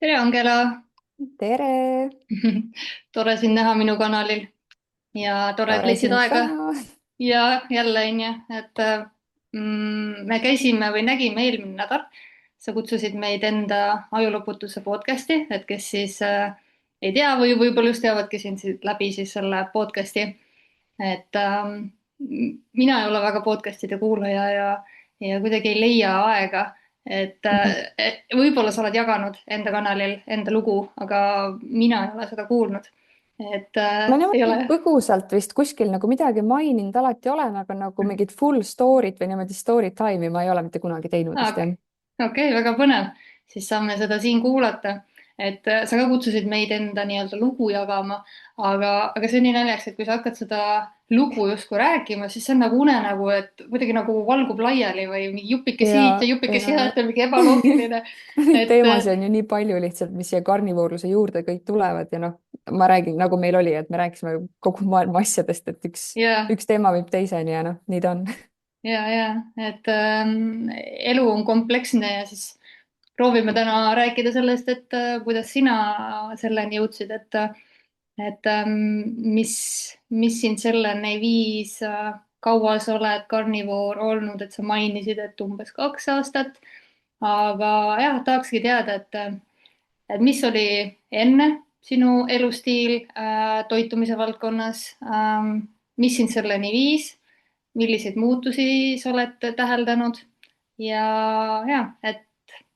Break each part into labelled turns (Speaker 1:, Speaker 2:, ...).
Speaker 1: tere, Angela!
Speaker 2: Tere!
Speaker 1: tore sind näha minu kanalil ja tore, et
Speaker 2: Tore
Speaker 1: leidsid
Speaker 2: sind ka
Speaker 1: aega.
Speaker 2: näha.
Speaker 1: Ja jälle onju, et me käisime või nägime eelmine nädal. sa kutsusid meid enda ajuloputuse podcasti, et kes siis ei tea või võib-olla just teavadki sind läbi siis selle podcasti. et mina ei ole väga podcast'ide kuulaja ja kuidagi ei leia aega, võib-olla sa oled jaganud enda kanalil enda lugu, aga mina ei ole seda kuulnud.
Speaker 2: Ma
Speaker 1: Ei
Speaker 2: niimoodi
Speaker 1: ole.
Speaker 2: põgusalt vist kuskil nagu midagi maininud alati olen, aga nagu mingit full story't või niimoodi story time'i ma ei ole mitte kunagi teinud vist jah.
Speaker 1: Okei, väga põnev. Siis saame seda siin kuulata. Sa ka kutsusid meid enda nii-öelda lugu jagama, aga see on nii naljakas, et kui sa hakkad seda lugu justkui rääkima, siis see on nagu unenägu, et kuidagi nagu valgub laiali või mingi jupike siit ja jupike
Speaker 2: Ja
Speaker 1: sealt ja mingi ebaloogiline.
Speaker 2: neid
Speaker 1: et
Speaker 2: teemasid on ju nii palju lihtsalt, mis siia karnivoorluse juurde kõik tulevad ja noh, ma räägin nagu meil oli, et me rääkisime kogu maailma asjadest, et
Speaker 1: ja,
Speaker 2: üks teema viib teiseni ja noh, nii ta on.
Speaker 1: ja, et elu on kompleksne ja siis proovime täna rääkida sellest, et kuidas sina selleni jõudsid, et mis sind selleni viis, kaua sa oled karnivoor olnud, et sa mainisid, et umbes 2 aastat. aga jah, tahakski teada, et mis oli enne sinu elustiil toitumise valdkonnas, mis sind selleni viis, milliseid muutusi sa oled täheldanud ja et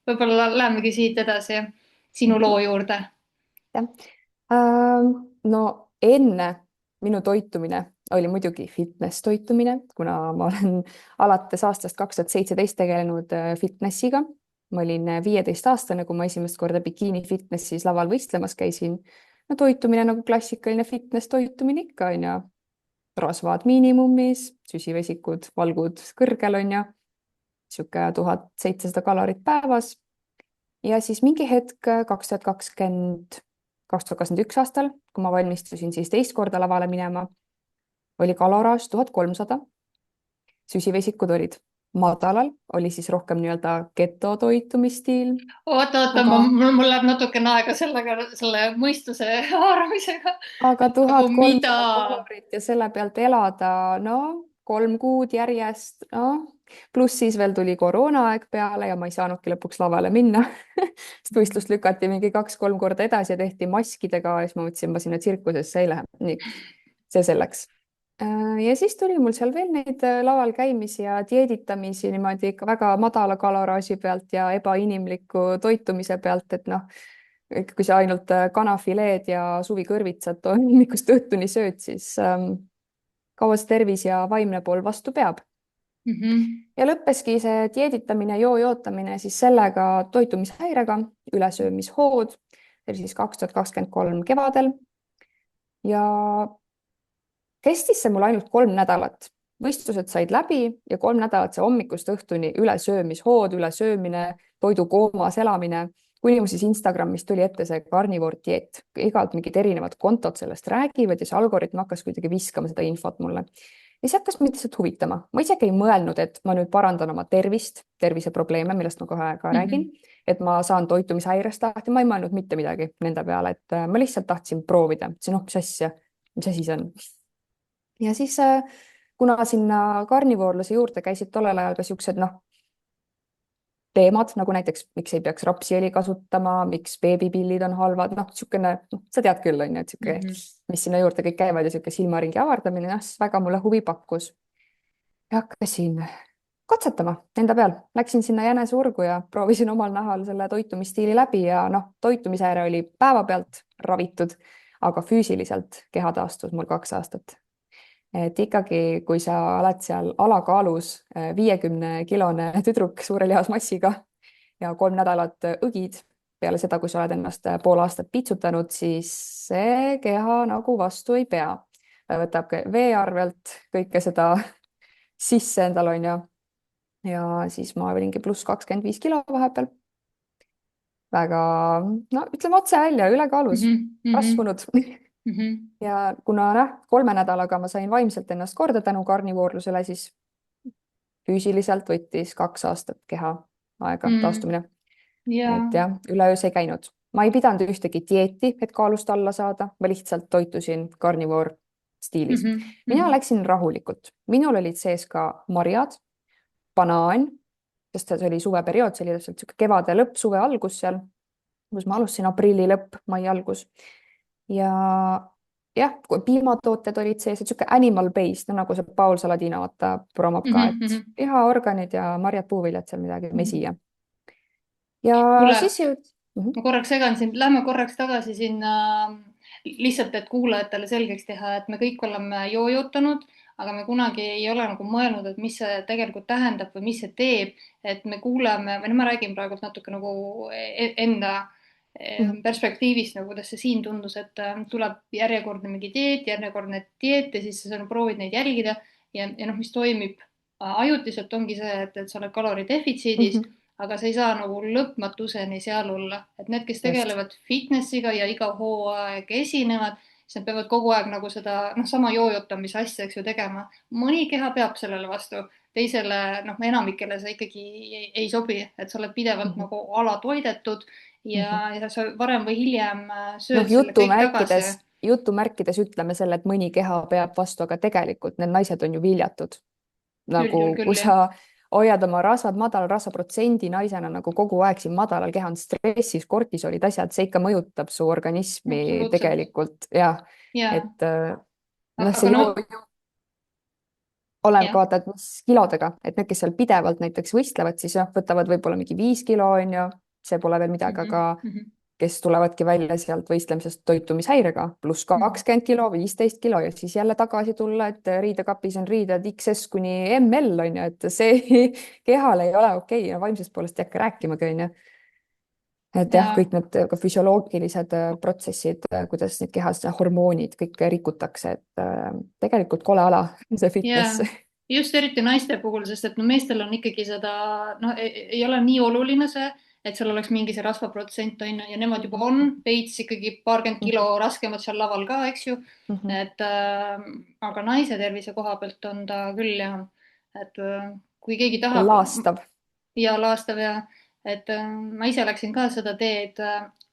Speaker 1: võib-olla lähemegi siit edasi sinu loo juurde.
Speaker 2: Jah. No enne minu toitumine oli muidugi fitness toitumine, kuna ma olen alates aastast 2017 tegelenud fitnessiga. Ma olin 15-aastane, kui ma esimest korda bikiini fitnessis laval võistlemas käisin. No toitumine nagu klassikaline fitness toitumine ikka on ju. Rasvad miinimumis, süsivesikud, valgud kõrgel on ju. Sihuke 1700 kalorit päevas. Ja siis mingi hetk 2021 aastal, kui ma valmistusin siis teist korda lavale minema, oli kaloraaž 1300. Süsivesikud olid madalal, oli siis rohkem nii-öelda getotoitumisstiil,
Speaker 1: oota,
Speaker 2: aga,
Speaker 1: mul läheb natukene aega selle mõistuse haaramisega.
Speaker 2: aga
Speaker 1: et nagu
Speaker 2: tuhat
Speaker 1: mida.
Speaker 2: kolmsada kalorit ja selle pealt elada, no 3 kuud järjest, noh, pluss siis veel tuli koroonaaeg peale ja ma ei saanudki lõpuks lavale minna sest võistlust lükati mingi 2-3 korda edasi ja tehti maskidega ja siis ma mõtlesin, ma sinna tsirkusesse ei lähe. Nii, see selleks. Ja siis tuli mul seal veel neid laval käimisi ja dieeditamisi niimoodi ikka väga madala kaloraaži pealt ja ebainimliku toitumise pealt, et noh, kui sa ainult kanafileed ja suvikõrvitsat hommikust õhtuni sööd, siis kaua see tervis ja vaimne pool vastu peab.
Speaker 1: Mhm.
Speaker 2: Ja lõppeski see dieeditamine, joo-jootamine siis sellega toitumishäirega, ülesöömishood. See oli siis 2023 kevadel. Ja kestis see mul ainult 3 nädalat. Võistlused said läbi ja 3 nädalat see hommikust õhtuni ülesöömishood, ülesöömine, toidukoomas elamine, kuni mu siis Instagramis tuli ette see carnivore dieet. Igalt mingid erinevad kontod sellest räägivad ja see algoritm hakkas kuidagi viskama seda infot mulle. Ja see hakkas mind lihtsalt huvitama. Ma isegi ei mõelnud, et ma nüüd parandan oma tervist, terviseprobleeme, millest ma kohe ka räägin,
Speaker 1: Mhm.
Speaker 2: et ma saan toitumishäirest lahti. Ma ei mõelnud mitte midagi nende peale, et ma lihtsalt tahtsin proovida. See noh, mis asi see on? Ja siis, kuna sinna karnivoorluse juurde käisid tollel ajal ka siuksed, noh, teemad nagu näiteks, miks ei peaks rapsiõli kasutama, miks beebipillid on halvad, noh, niisugune, noh, sa tead küll, on ju, et niisugune,
Speaker 1: Mhm.
Speaker 2: mis sinna juurde kõik käivad ja niisugune silmaringi avardamine, noh, siis väga mulle huvi pakkus. Ja hakkasin katsetama enda peal, läksin sinna jäneseurgu ja proovisin omal nahal selle toitumisstiili läbi ja noh, toitumishäire oli päevapealt ravitud, aga füüsiliselt keha taastus mul 2 aastat. Et ikkagi, kui sa oled seal alakaalus 50-kilone tüdruk suure lihasmassiga ja 3 nädalat õgid peale seda, kui sa oled ennast pool aastat piitsutanud, siis see keha nagu vastu ei pea. Ta võtab vee arvelt kõike seda sisse endal on ju. Ja siis ma olingi pluss 25 kilo vahepeal. Väga, no ütleme otse välja, ülekaalus,
Speaker 1: Mhm. Mhm.
Speaker 2: rasvunud.
Speaker 1: Mhm.
Speaker 2: Ja kuna 3 nädalaga ma sain vaimselt ennast korda tänu karnivoorlusele, siis füüsiliselt võttis 2 aastat keha aega
Speaker 1: Mhm.
Speaker 2: taastumine.
Speaker 1: Ja.
Speaker 2: Et jah, üleöö see ei käinud. ma ei pidanud ühtegi dieeti, et kaalust alla saada, ma lihtsalt toitusin carnivore stiilis. Mina läksin rahulikult, minul olid sees ka marjad, banaan, sest see oli suveperiood, see oli täpselt sihuke kevade lõpp, suve algus seal, kus ma alustasin aprilli lõpp, mai algus. Ja jah, piimatooted olid sees, et sihuke animal based, no nagu see Paul Saladino vaata promab ka, et lihaorganid ja marjad, puuviljad seal midagi, mesi ja
Speaker 1: kuule,
Speaker 2: siis jõud...
Speaker 1: ma korraks segan sind, lähme korraks tagasi sinna lihtsalt, et kuulajatele selgeks teha, et me kõik oleme joojutanud, aga me kunagi ei ole nagu mõelnud, et mis see tegelikult tähendab või mis see teeb, et me kuuleme, või no ma räägin praegu natuke nagu enda perspektiivist, nagu kuidas see siin tundus, et tuleb järjekordne mingi dieet ja siis sa proovid neid jälgida ja noh, mis toimib ajutiselt ongi see, et sa oled kaloridefitsiidis, aga sa ei saa nagu lõpmatuseni seal olla, et need, kes tegelevad fitnessiga ja iga hooaeg esinevad, siis nad peavad kogu aeg nagu seda sama joojotamise asja, eks ju, tegema. Mõni keha peab sellele vastu, teisele, enamikele see ikkagi ei sobi, et sa oled pidevalt nagu alatoidetud ja sa varem või hiljem sööd selle kõik tagasi.
Speaker 2: Jutumärkides ütleme selle, et mõni keha peab vastu, aga tegelikult need naised on ju viljatud. Nagu kui sa hoiad oma rasvad madalal, rasvaprotsendi naisena nagu kogu aeg siin madalal, keha on stressis, kortisolid, asjad, see ikka mõjutab su organismi tegelikult. Jah, et see oleneb ka vaata, et mis kilodega, et need, kes seal pidevalt näiteks võistlevad, siis võtavad võib-olla mingi 5 kilo, on ju, see pole veel midagi, aga kes tulevadki välja sealt võistlemisest toitumishäirega, pluss 20 kilo, 15 kilo ja siis jälle tagasi tulla, et riidekapis on riided XS kuni ML, on ju, et see kehal ei ole okei ja vaimsest poolest ei hakka rääkimagi, on ju. Et jah, kõik need ka füsioloogilised protsessid, kuidas need kehas hormoonid kõik rikutakse, et tegelikult kole ala, see fitness.
Speaker 1: Just eriti naiste puhul, sest et meestel on ikkagi seda, ei ole nii oluline see, et seal oleks mingi see rasvaprotsent on ja nemad juba on veits ikkagi paarkümmend kilo raskemad seal laval ka, eks ju. Et aga naise tervise koha pealt on ta küll jah, et kui keegi tahab.
Speaker 2: Laastav.
Speaker 1: Ja laastav ja, et ma ise läksin ka seda teed,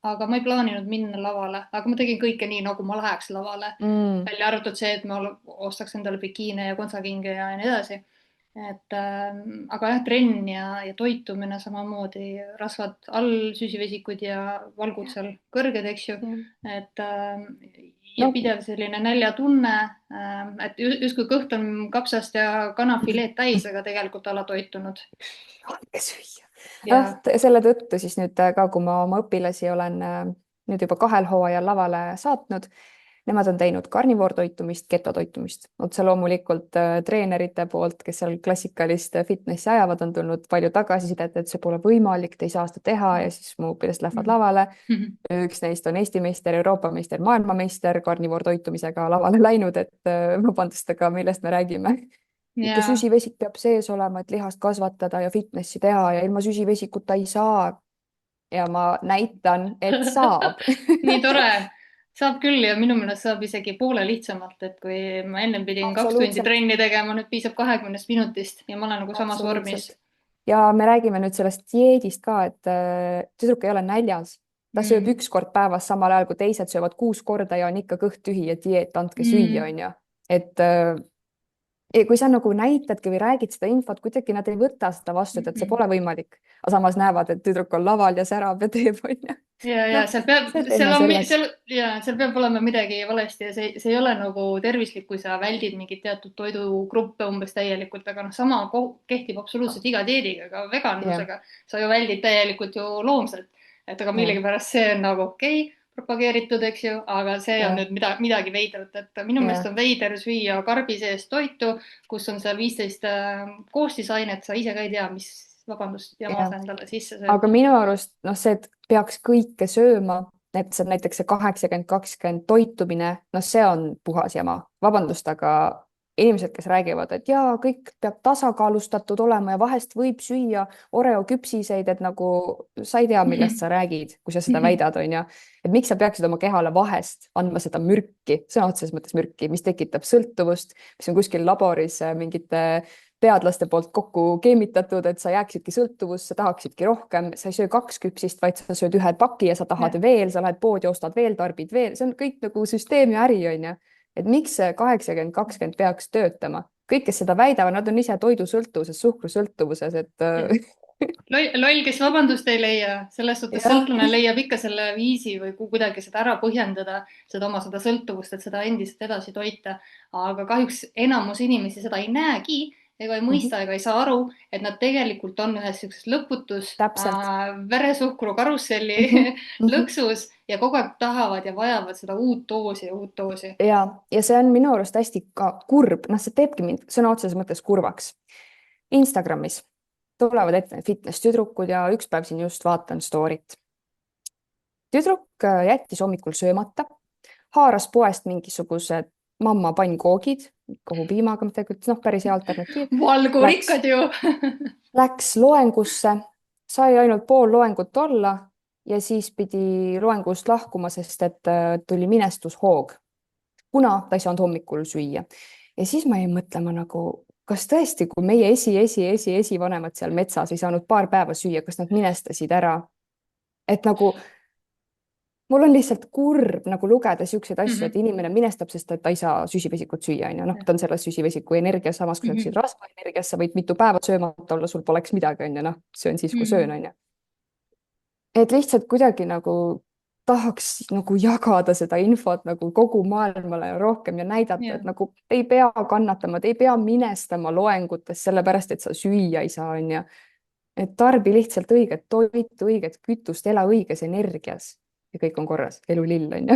Speaker 1: aga ma ei plaaninud minna lavale, aga ma tegin kõike nii, nagu ma läheks lavale. Välja arvatud see, et ma ostaks endale bikiine ja kontsakinge ja nii edasi. Et aga jah, trenn ja toitumine samamoodi, rasvad all, süsivesikud ja valgud seal kõrged, eks ju. Et ja pidev selline näljatunne, et justkui kõht on kapsast ja kanafileed täis, aga tegelikult alatoitunud.
Speaker 2: Selle tõttu siis nüüd ka, kui ma oma õpilasi olen nüüd juba 2 hooajal lavale saatnud, nemad on teinud karnivoortoitumist, ketotoitumist. Otse loomulikult treenerite poolt, kes seal klassikalist fitnessi ajavad, on tulnud palju tagasisidet, et see pole võimalik, te ei saa seda teha ja siis mu õpilased lähevad lavale. Üks neist on Eesti meister, Euroopa meister, maailmameister karnivoortoitumisega lavale läinud, et vabandust, aga millest me räägime. Ikka süsivesik peab sees olema, et lihast kasvatada ja fitnessi teha ja ilma süsivesikuta ei saa. Ja ma näitan, et saab.
Speaker 1: Nii tore. Saab küll ja minu meelest saab isegi poole lihtsamalt, et kui ma enne pidin 2 tundi trenni tegema, nüüd piisab 20 minutist ja ma olen nagu samas vormis.
Speaker 2: Ja me räägime nüüd sellest dieedist ka, et tüdruk ei ole näljas. Ta sööb 1 kord päevas samal ajal, kui teised söövad 6 korda ja on ikka kõht tühi ja dieet, andke süüa, on ju. Et kui sa nagu näitadki või räägid seda infot, kuidagi nad ei võta seda vastu, et see pole võimalik. Aga samas näevad, et tüdruk on laval ja särab ja teeb, on ju.
Speaker 1: Ja seal peab olema midagi valesti ja see ei ole nagu tervislik, kui sa väldid mingit teatud toidugruppe umbes täielikult, aga sama kehtib absoluutselt iga dieediga, aga veganlusega sa ju väldid täielikult ju loomselt. Et aga millegipärast see on nagu okei, propageeritud, eks ju, aga see on nüüd midagi veidrat, et minu meelest on veider süüa karbi sees toitu, kus on seal 15 koostisainet, sa ise ka ei tea, mis vabandust jama sa endale sisse sööd.
Speaker 2: Aga minu arust see, et peaks kõike sööma, et see näiteks see 80-20 toitumine, see on puhas jama. Vabandust, aga inimesed, kes räägivad, et jaa, kõik peab tasakaalustatud olema ja vahest võib süüa Oreo küpsiseid, et nagu sa ei tea, millest sa räägid, kui sa seda väidad, on ju. Et miks sa peaksid oma kehale vahest andma seda mürki, sõna otseses mõttes mürki, mis tekitab sõltuvust, mis on kuskil laboris mingite teadlaste poolt kokku keemitatud, et sa jääksidki sõltuvusse, tahaksidki rohkem, sa ei söö 2 küpsist, vaid sa sööd 1 paki ja sa tahad veel, sa lähed poodi, ostad veel, tarbid veel, see on kõik nagu süsteem ja äri, on ju. Et miks see 80-20 peaks töötama? Kõik, kes seda väidavad, nad on ise toidusõltuvuses, suhkrusõltuvuses, et
Speaker 1: loll, kes vabandust ei leia, selles suhtes
Speaker 2: jah.
Speaker 1: sõltlane leiab ikka selle viisi või kuidagi seda ära põhjendada, seda sõltuvust, et seda endiselt edasi toita. Aga kahjuks enamus inimesi seda ei näegi ega ei mõista ega ei saa aru, et nad tegelikult on ühes sellises lõputus
Speaker 2: Täpselt.
Speaker 1: veresuhkru karusselli lõksus ja kogu aeg tahavad ja vajavad seda uut doosi ja uut doosi.
Speaker 2: ja see on minu arust hästi ka kurb, noh, see teebki mind sõna otseses mõttes kurvaks. Instagramis tulevad ette fitness tüdrukud ja üks päev siin just vaatan story't. Tüdruk jättis hommikul söömata, haaras poest mingisugused mamma pannkoogid, kohupiimaga, noh, päris hea alternatiiv.
Speaker 1: Valgurikkad ju.
Speaker 2: Läks loengusse, sai ainult pool loengut olla ja siis pidi loengust lahkuma, sest et tuli minestushoog, kuna ta ei saanud hommikul süüa. Ja siis ma jäin mõtlema nagu, kas tõesti, kui meie esivanemad seal metsas ei saanud paar päeva süüa, kas nad minestasid ära? Et nagu mul on lihtsalt kurb nagu lugeda siukseid asju, et inimene minestab, sest et ta ei saa süsivesikut süüa, on ju. Noh, ta on selles süsivesiku energias, samas kui sa oleksid rasvaenergias, sa võid mitu päeva söömata olla, sul poleks midagi, on ju. Noh, söön siis, kui söön, on ju. Et lihtsalt kuidagi nagu tahaks nagu jagada seda infot nagu kogu maailmale rohkem ja näidata, et nagu ei pea kannatama, ei pea minestama loengutes sellepärast, et sa süüa ei saa, on ju. Et tarbi lihtsalt õiget toitu, õiget kütust, ela õiges energias ja kõik on korras, elu lill, on ju.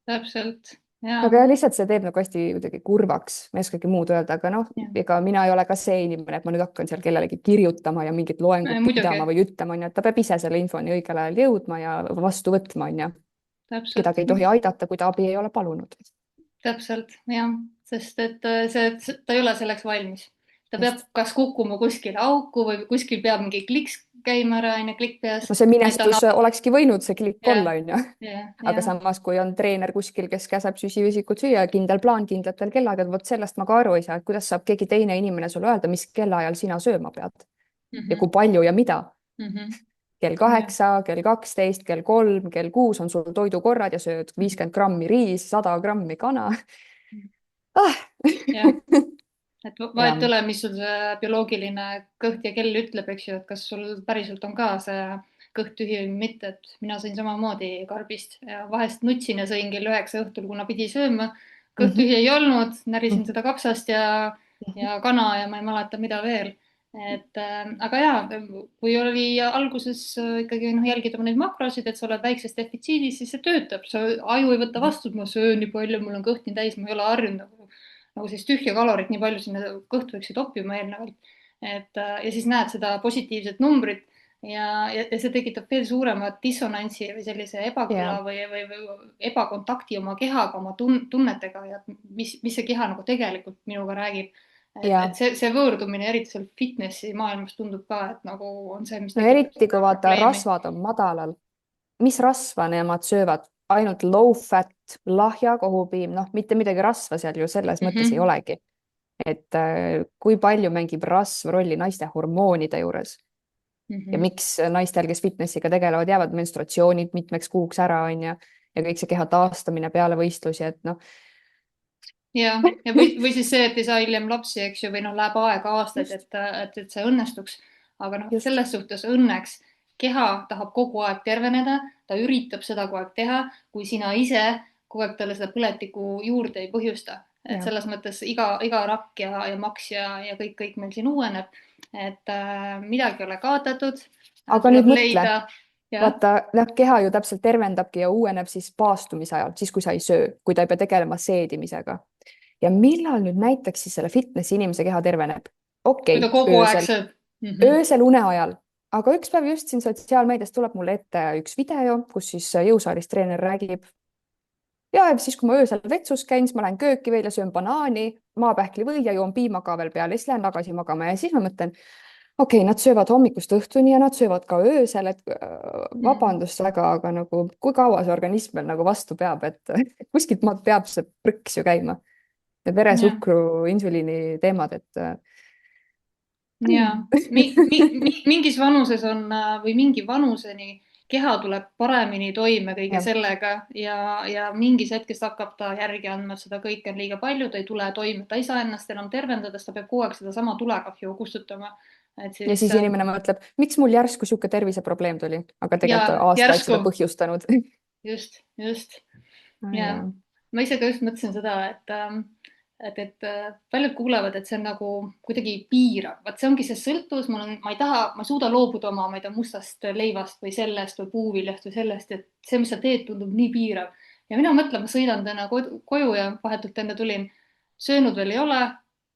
Speaker 1: Täpselt.
Speaker 2: Aga lihtsalt see teeb nagu hästi kuidagi kurvaks, ma ei oskagi muud öelda, aga noh, ega mina ei ole ka see inimene, et ma nüüd hakkan seal kellelegi kirjutama ja mingit loengut pidama või ütlema, on ju, et ta peab ise selle infoni õigel ajal jõudma ja vastu võtma, on ju. Kedagi ei tohi aidata, kui ta abi ei ole palunud.
Speaker 1: Täpselt, jah, sest et ta ei ole selleks valmis. Ta peab kas kukkuma kuskile auku või kuskil peab mingi kliks käima ära, on ju, klikk peas.
Speaker 2: No see minestus olekski võinud see klikk olla, on ju. Aga samas, kui on treener kuskil, kes käseb süsivesikut süüa, kindel plaan, kindlatel kelladel, vot sellest ma ka aru ei saa, et kuidas saab keegi teine inimene sulle öelda, mis kellaajal sina sööma pead ja kui palju ja mida. Kell 8, kell 12, kell 3, kell 6 on sul toidukorrad ja sööd 50 grammi riis, 100 grammi kana.
Speaker 1: Et vahet ei ole, mis sul see bioloogiline kõht ja kell ütleb, eks ju, et kas sul päriselt on ka see kõht tühi või mitte, et mina sõin samamoodi karbist ja vahest nutsin ja sõin kell 9 õhtul, kuna pidi sööma. Kõht tühi ei olnud, närisin seda kapsast ja kana ja ma ei mäleta, mida veel. Aga jaa, kui oli alguses ikkagi jälgida neid makrosid, et sa oled väikses defitsiidis, siis see töötab. Aju ei võta vastu, et ma söön nii palju, mul on kõht nii täis, ma ei ole harjunud nagu siis tühja kalorit nii palju sinna kõhtu võiksid oppima eelnevalt. Ja siis näed seda positiivset numbrit ja see tekitab veel suuremat dissonantsi või sellise ebakõla või ebakontakti oma kehaga, oma tunnetega ja mis see keha nagu tegelikult minuga räägib. Et see võõrdumine, eriti seal fitnessi maailmas tundub ka, et nagu on see, mis
Speaker 2: eriti kui vaata rasvad on madalal. Mis rasva nemad söövad? Ainult low fat, lahja kohupiim, noh, mitte midagi rasva seal ju selles mõttes ei olegi. Et kui palju mängib rasv rolli naiste hormoonide juures ja miks naistel, kes fitnessiga tegelevad, jäävad menstratsioonid mitmeks kuuks ära, on ju, ja kõik see keha taastamine peale võistlusi, et noh.
Speaker 1: Ja või siis see, et ei saa hiljem lapsi, eks ju, või noh, läheb aega aastaid, et see õnnestuks. Aga noh, selles suhtes õnneks keha tahab kogu aeg terveneda, ta üritab seda kogu aeg teha, kui sina ise kogu aeg talle seda põletikku juurde ei põhjusta. Et selles mõttes iga rakk ja maks ja kõik meil siin uueneb, et midagi ei ole kaotatud.
Speaker 2: Aga nüüd mõtle, vaata, keha ju täpselt tervendabki ja uueneb siis paastumise ajal, siis kui sa ei söö, kui ta ei pea tegelema seedimisega. Ja millal nüüd näiteks siis selle fitnessi inimese keha terveneb? Okei, öösel une ajal. Aga üks päev just siin sotsiaalmeedias tuleb mulle ette üks video, kus siis jõusaalis treener räägib. Ja siis, kui ma öösel vetsus käin, siis ma lähen kööki veel ja söön banaani, maapähkli või ja joon piima ka veel peale, siis lähen tagasi magama ja siis ma mõtlen, okei, nad söövad hommikust õhtuni ja nad söövad ka öösel, et vabandust väga, aga nagu kui kaua see organism veel nagu vastu peab, et kuskilt maalt peab see prõks ju käima. Veresuhkru, insuliini teemad, et
Speaker 1: ja mingis vanuses on või mingi vanuseni keha tuleb paremini toime kõige
Speaker 2: jah,
Speaker 1: sellega ja mingis hetkest hakkab ta järgi andma, et seda kõike on liiga palju, ta ei tule toime, ta ei saa ennast enam tervendada, sest ta peab kogu aeg sedasama tulekahju kustutama. et
Speaker 2: ja
Speaker 1: siis
Speaker 2: siis inimene mõtleb, miks mul järsku sihuke terviseprobleem tuli, aga tegelikult
Speaker 1: ja
Speaker 2: aastaid
Speaker 1: järsku
Speaker 2: seda põhjustanud.
Speaker 1: just ja
Speaker 2: ja,
Speaker 1: ma ise ka just mõtlesin seda, et paljud kuulevad, et see on nagu kuidagi piirav, vaat see ongi see sõltuvus, ma ei taha, ma ei suuda loobuda oma, ma ei tea, mustast leivast või sellest või puuviljast või sellest, et see, mis sa teed, tundub nii piirav. ja mina mõtlen, ma sõidan täna koju ja vahetult enne tulin, söönud veel ei ole,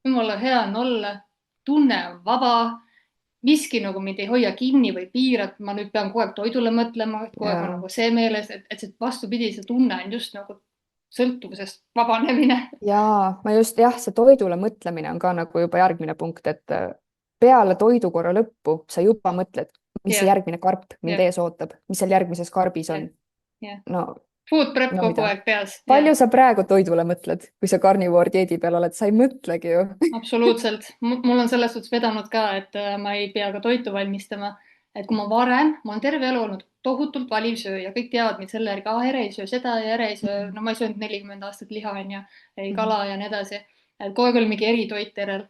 Speaker 1: jumala hea on olla, tunne on vaba, miski nagu mind ei hoia kinni või piirab, ma nüüd pean kogu aeg toidule mõtlema, kogu aeg on
Speaker 2: ja,
Speaker 1: nagu see meeles, et see vastupidi, see tunne on just nagu sõltuvusest vabanemine.
Speaker 2: ja ma just jah, see toidule mõtlemine on ka nagu juba järgmine punkt, et peale toidukorra lõppu sa juba mõtled, mis see
Speaker 1: jah,
Speaker 2: järgmine karp mind
Speaker 1: jah,
Speaker 2: ees ootab, mis seal järgmises karbis
Speaker 1: jah,
Speaker 2: on.
Speaker 1: jah.
Speaker 2: no,
Speaker 1: Food prep
Speaker 2: no
Speaker 1: kogu
Speaker 2: mida,
Speaker 1: aeg peas, jah,
Speaker 2: palju sa praegu toidule mõtled, kui sa carnivore dieedi peal oled, sa ei mõtlegi ju.
Speaker 1: absoluutselt. mul on selles suhtes vedanud ka, et ma ei pea ka toitu valmistama. et kui ma varem, ma olen terve elu olnud tohutult valiv sööja, kõik teavad mind selle järgi, ere ei söö seda ja ere ei söö, no ma ei söönud 40 aastat liha onju, ei
Speaker 2: Mhm.
Speaker 1: kala ja nii edasi. et kogu aeg oli mingi eritoit järel.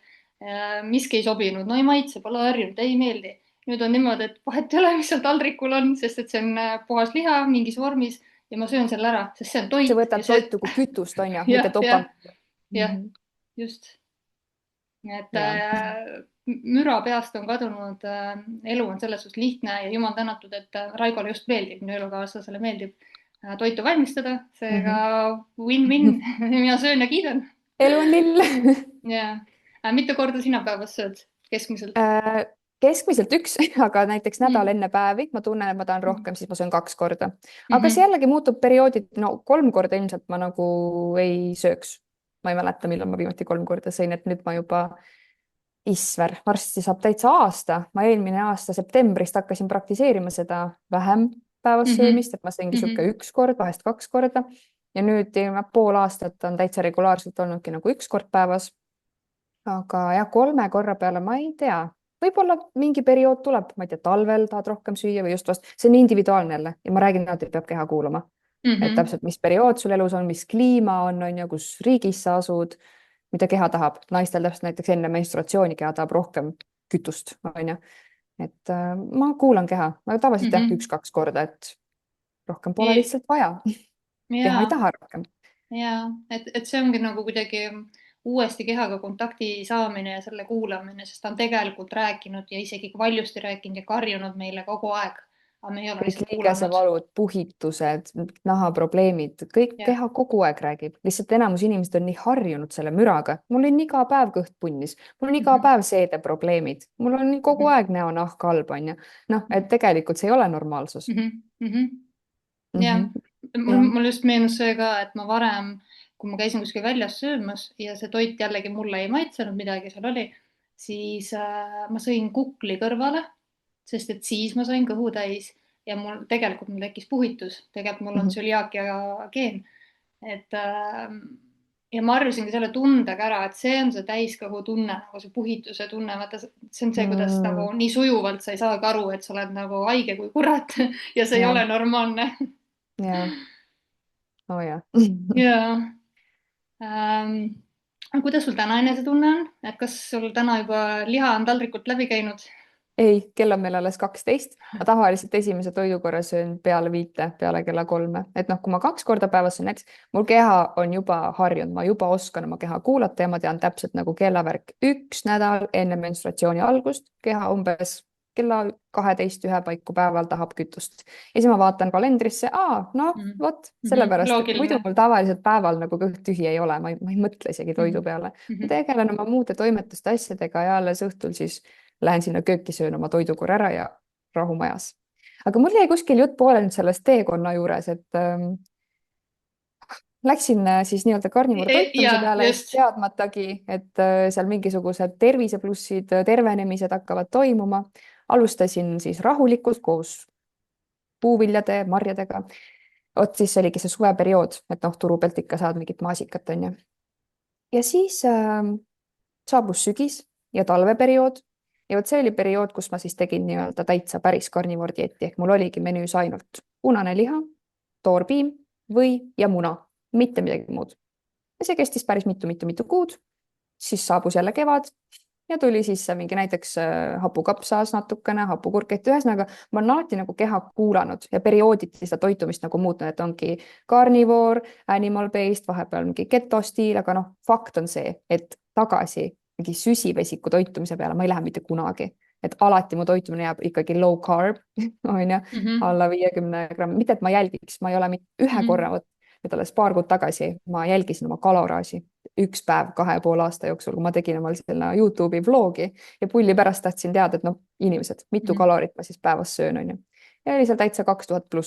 Speaker 1: miski ei sobinud, no ei maitse, pole harjunud, ei meeldi. nüüd on niimoodi, et vahet ei ole, mis seal taldrikul on, sest et see on puhas liha mingis vormis ja ma söön selle ära, sest see on
Speaker 2: sa
Speaker 1: toit ja
Speaker 2: võtad
Speaker 1: see,
Speaker 2: toitu kui kütust, on ju, mitte
Speaker 1: jah, jah,
Speaker 2: dopamiini.
Speaker 1: jah,
Speaker 2: Mhm.
Speaker 1: just. et
Speaker 2: ja,
Speaker 1: müra peast on kadunud, elu on selles suhtes lihtne ja jumal tänatud, et Raigole just meeldib, minu elukaaslasele meeldib toitu valmistada, seega
Speaker 2: Mhm.
Speaker 1: win-win mina söön ja kiidan.
Speaker 2: elu on lill.
Speaker 1: ja mitu korda sina päevas sööd keskmiselt
Speaker 2: Äh, keskmiselt üks, aga näiteks nädal
Speaker 1: mm.?
Speaker 2: enne päevi ma tunnen, et ma tahan rohkem, siis ma söön 2 korda.
Speaker 1: Mm
Speaker 2: aga see
Speaker 1: -hmm.
Speaker 2: jällegi muutub perioodid, no 3 korda ilmselt ma nagu ei sööks. ma ei mäleta, millal ma viimati 3 korda sõin, et nüüd ma juba, issver, varsti saab täitsa aasta. ma eelmine aasta septembrist hakkasin praktiseerima seda vähem päevas
Speaker 1: Mm -hmm.
Speaker 2: söömist, et ma sõingi
Speaker 1: Mm
Speaker 2: sihuke
Speaker 1: -hmm.
Speaker 2: 1 kord, vahest 2 korda. ja nüüd pool aastat on täitsa regulaarselt olnudki nagu 1 kord päevas. aga jah, 3 korra peale ma ei tea, võib-olla mingi periood tuleb, ma ei tea, talvel tahad rohkem süüa või just vast, see on individuaalne jälle ja ma räägin alati, et peab keha kuulama.
Speaker 1: Mm
Speaker 2: et
Speaker 1: -hmm.
Speaker 2: täpselt, mis periood sul elus on, mis kliima on ju, kus riigis sa asud, mida keha tahab. naistel täpselt näiteks enne menstruatsiooni keha tahab rohkem kütust, on ju. et ma kuulan keha, aga tavaliselt
Speaker 1: Mm
Speaker 2: jah,
Speaker 1: -hmm.
Speaker 2: 1-2 korda, et rohkem pole lihtsalt vaja. keha ei
Speaker 1: ja
Speaker 2: taha rohkem.
Speaker 1: ja et see ongi nagu kuidagi uuesti kehaga kontakti saamine ja selle kuulamine, sest ta on tegelikult rääkinud ja isegi valjusti rääkinud ja karjunud meile kogu aeg, aga me ei ole
Speaker 2: kõik
Speaker 1: lihtsalt kuulanud.
Speaker 2: liigesevalud, puhitused, nahaprobleemid, kõik
Speaker 1: jah,
Speaker 2: keha kogu aeg räägib, lihtsalt enamus inimesed on nii harjunud selle müraga. mul on iga päev kõht punnis, mul on iga
Speaker 1: mhm,
Speaker 2: päev seedeprobleemid, mul on kogu
Speaker 1: mhm,
Speaker 2: aeg näonahk halb, onju. noh, et tegelikult see ei ole normaalsus
Speaker 1: mhm, mhm.
Speaker 2: mm.
Speaker 1: jah,
Speaker 2: -hmm.
Speaker 1: mul,
Speaker 2: jah,
Speaker 1: mul just meenus see ka, et ma varem, kui ma käisin kuskil väljas söömas ja see toit jällegi mulle ei maitsenud, midagi seal oli, siis ma sõin kukli kõrvale, sest et siis ma sain kõhu täis ja mul tekkis puhitus, tegelikult mul
Speaker 2: mm
Speaker 1: on
Speaker 2: -hmm.
Speaker 1: tsüliaakia geen, et ja ma harjusingi selle tundega ära, et see on see täiskõhu tunne, nagu see puhituse tunne, vaata see on see, kuidas
Speaker 2: mm,
Speaker 1: nagu nii sujuvalt sa ei saagi aru, et sa oled nagu haige kui kurat ja see ei
Speaker 2: ja,
Speaker 1: ole normaalne.
Speaker 2: ja, oo ja
Speaker 1: ja kuidas sul täna enesetunne on, et kas sul täna juba liha on taldrikult läbi käinud?
Speaker 2: ei, kell on meil alles 12. ma tavaliselt esimese toidukorra söön peale 5, peale kella 3. et noh, kui ma 2 korda päevas söön, näiteks mul keha on juba harjunud, ma juba oskan oma keha kuulata ja ma tean täpselt nagu kellavärk 1 nädal enne menstruatsiooni algust, keha umbes kella 12 paiku päeval tahab kütust. ja siis ma vaatan kalendrisse, noh,
Speaker 1: mm
Speaker 2: vot
Speaker 1: -hmm.
Speaker 2: sellepärast, et muidu
Speaker 1: loogiline
Speaker 2: mul tavaliselt päeval nagu kõht tühi ei ole, ma ei mõtle isegi
Speaker 1: mm.
Speaker 2: toidu peale. ma
Speaker 1: -hmm.
Speaker 2: tegelen oma muude toimetuste asjadega ja alles õhtul siis lähen sinna kööki, söön oma toidukorra ära ja rahu majas. aga mul jäi kuskil jutt pooleli nüüd sellest teekonna juures, et läksin siis nii-öelda karnivore toitumise
Speaker 1: ja
Speaker 2: peale
Speaker 1: just
Speaker 2: teadmatagi, et seal mingisugused terviseplussid, tervenemised hakkavad toimuma. alustasin siis rahulikult koos puuviljade, marjadega. vot siis oligi see suveperiood, et noh, turu pealt ikka saad mingit maasikat, onju. ja siis saabus sügis ja talveperiood ja vot see oli periood, kus ma siis tegin nii-öelda täitsa päris karnivoor dieeti ehk mul oligi menüüs ainult punane liha, toorpiim, või ja muna, mitte midagi muud. Ja see kestis päris mitu-mitu-mitu kuud. Siis saabus jälle kevad ja tuli sisse mingi näiteks hapukapsas natukene, hapukurk, et ühesõnaga ma olen alati nagu keha kuulanud ja periooditi seda toitumist nagu muutnud, et ongi carnivore, animal-based, vahepeal mingi keto-stiil, aga noh, fakt on see, et tagasi mingi süsivesiku toitumise peale ma ei lähe mitte kunagi. Et alati mu toitumine jääb ikkagi low carb, on ju, alla 50 grammi, mitte et ma jälgiks, ma ei ole ühe korra võtnud, et alles paar kuud tagasi ma jälgisin oma kaloraaži üks päev 2,5 aasta jooksul, kui ma tegin omal selle Youtube'i vlogi ja pulli pärast tahtsin teada, et noh, inimesed, mitu kalorit ma siis päevas söön, on ju. Ja oli seal täitsa 2000+.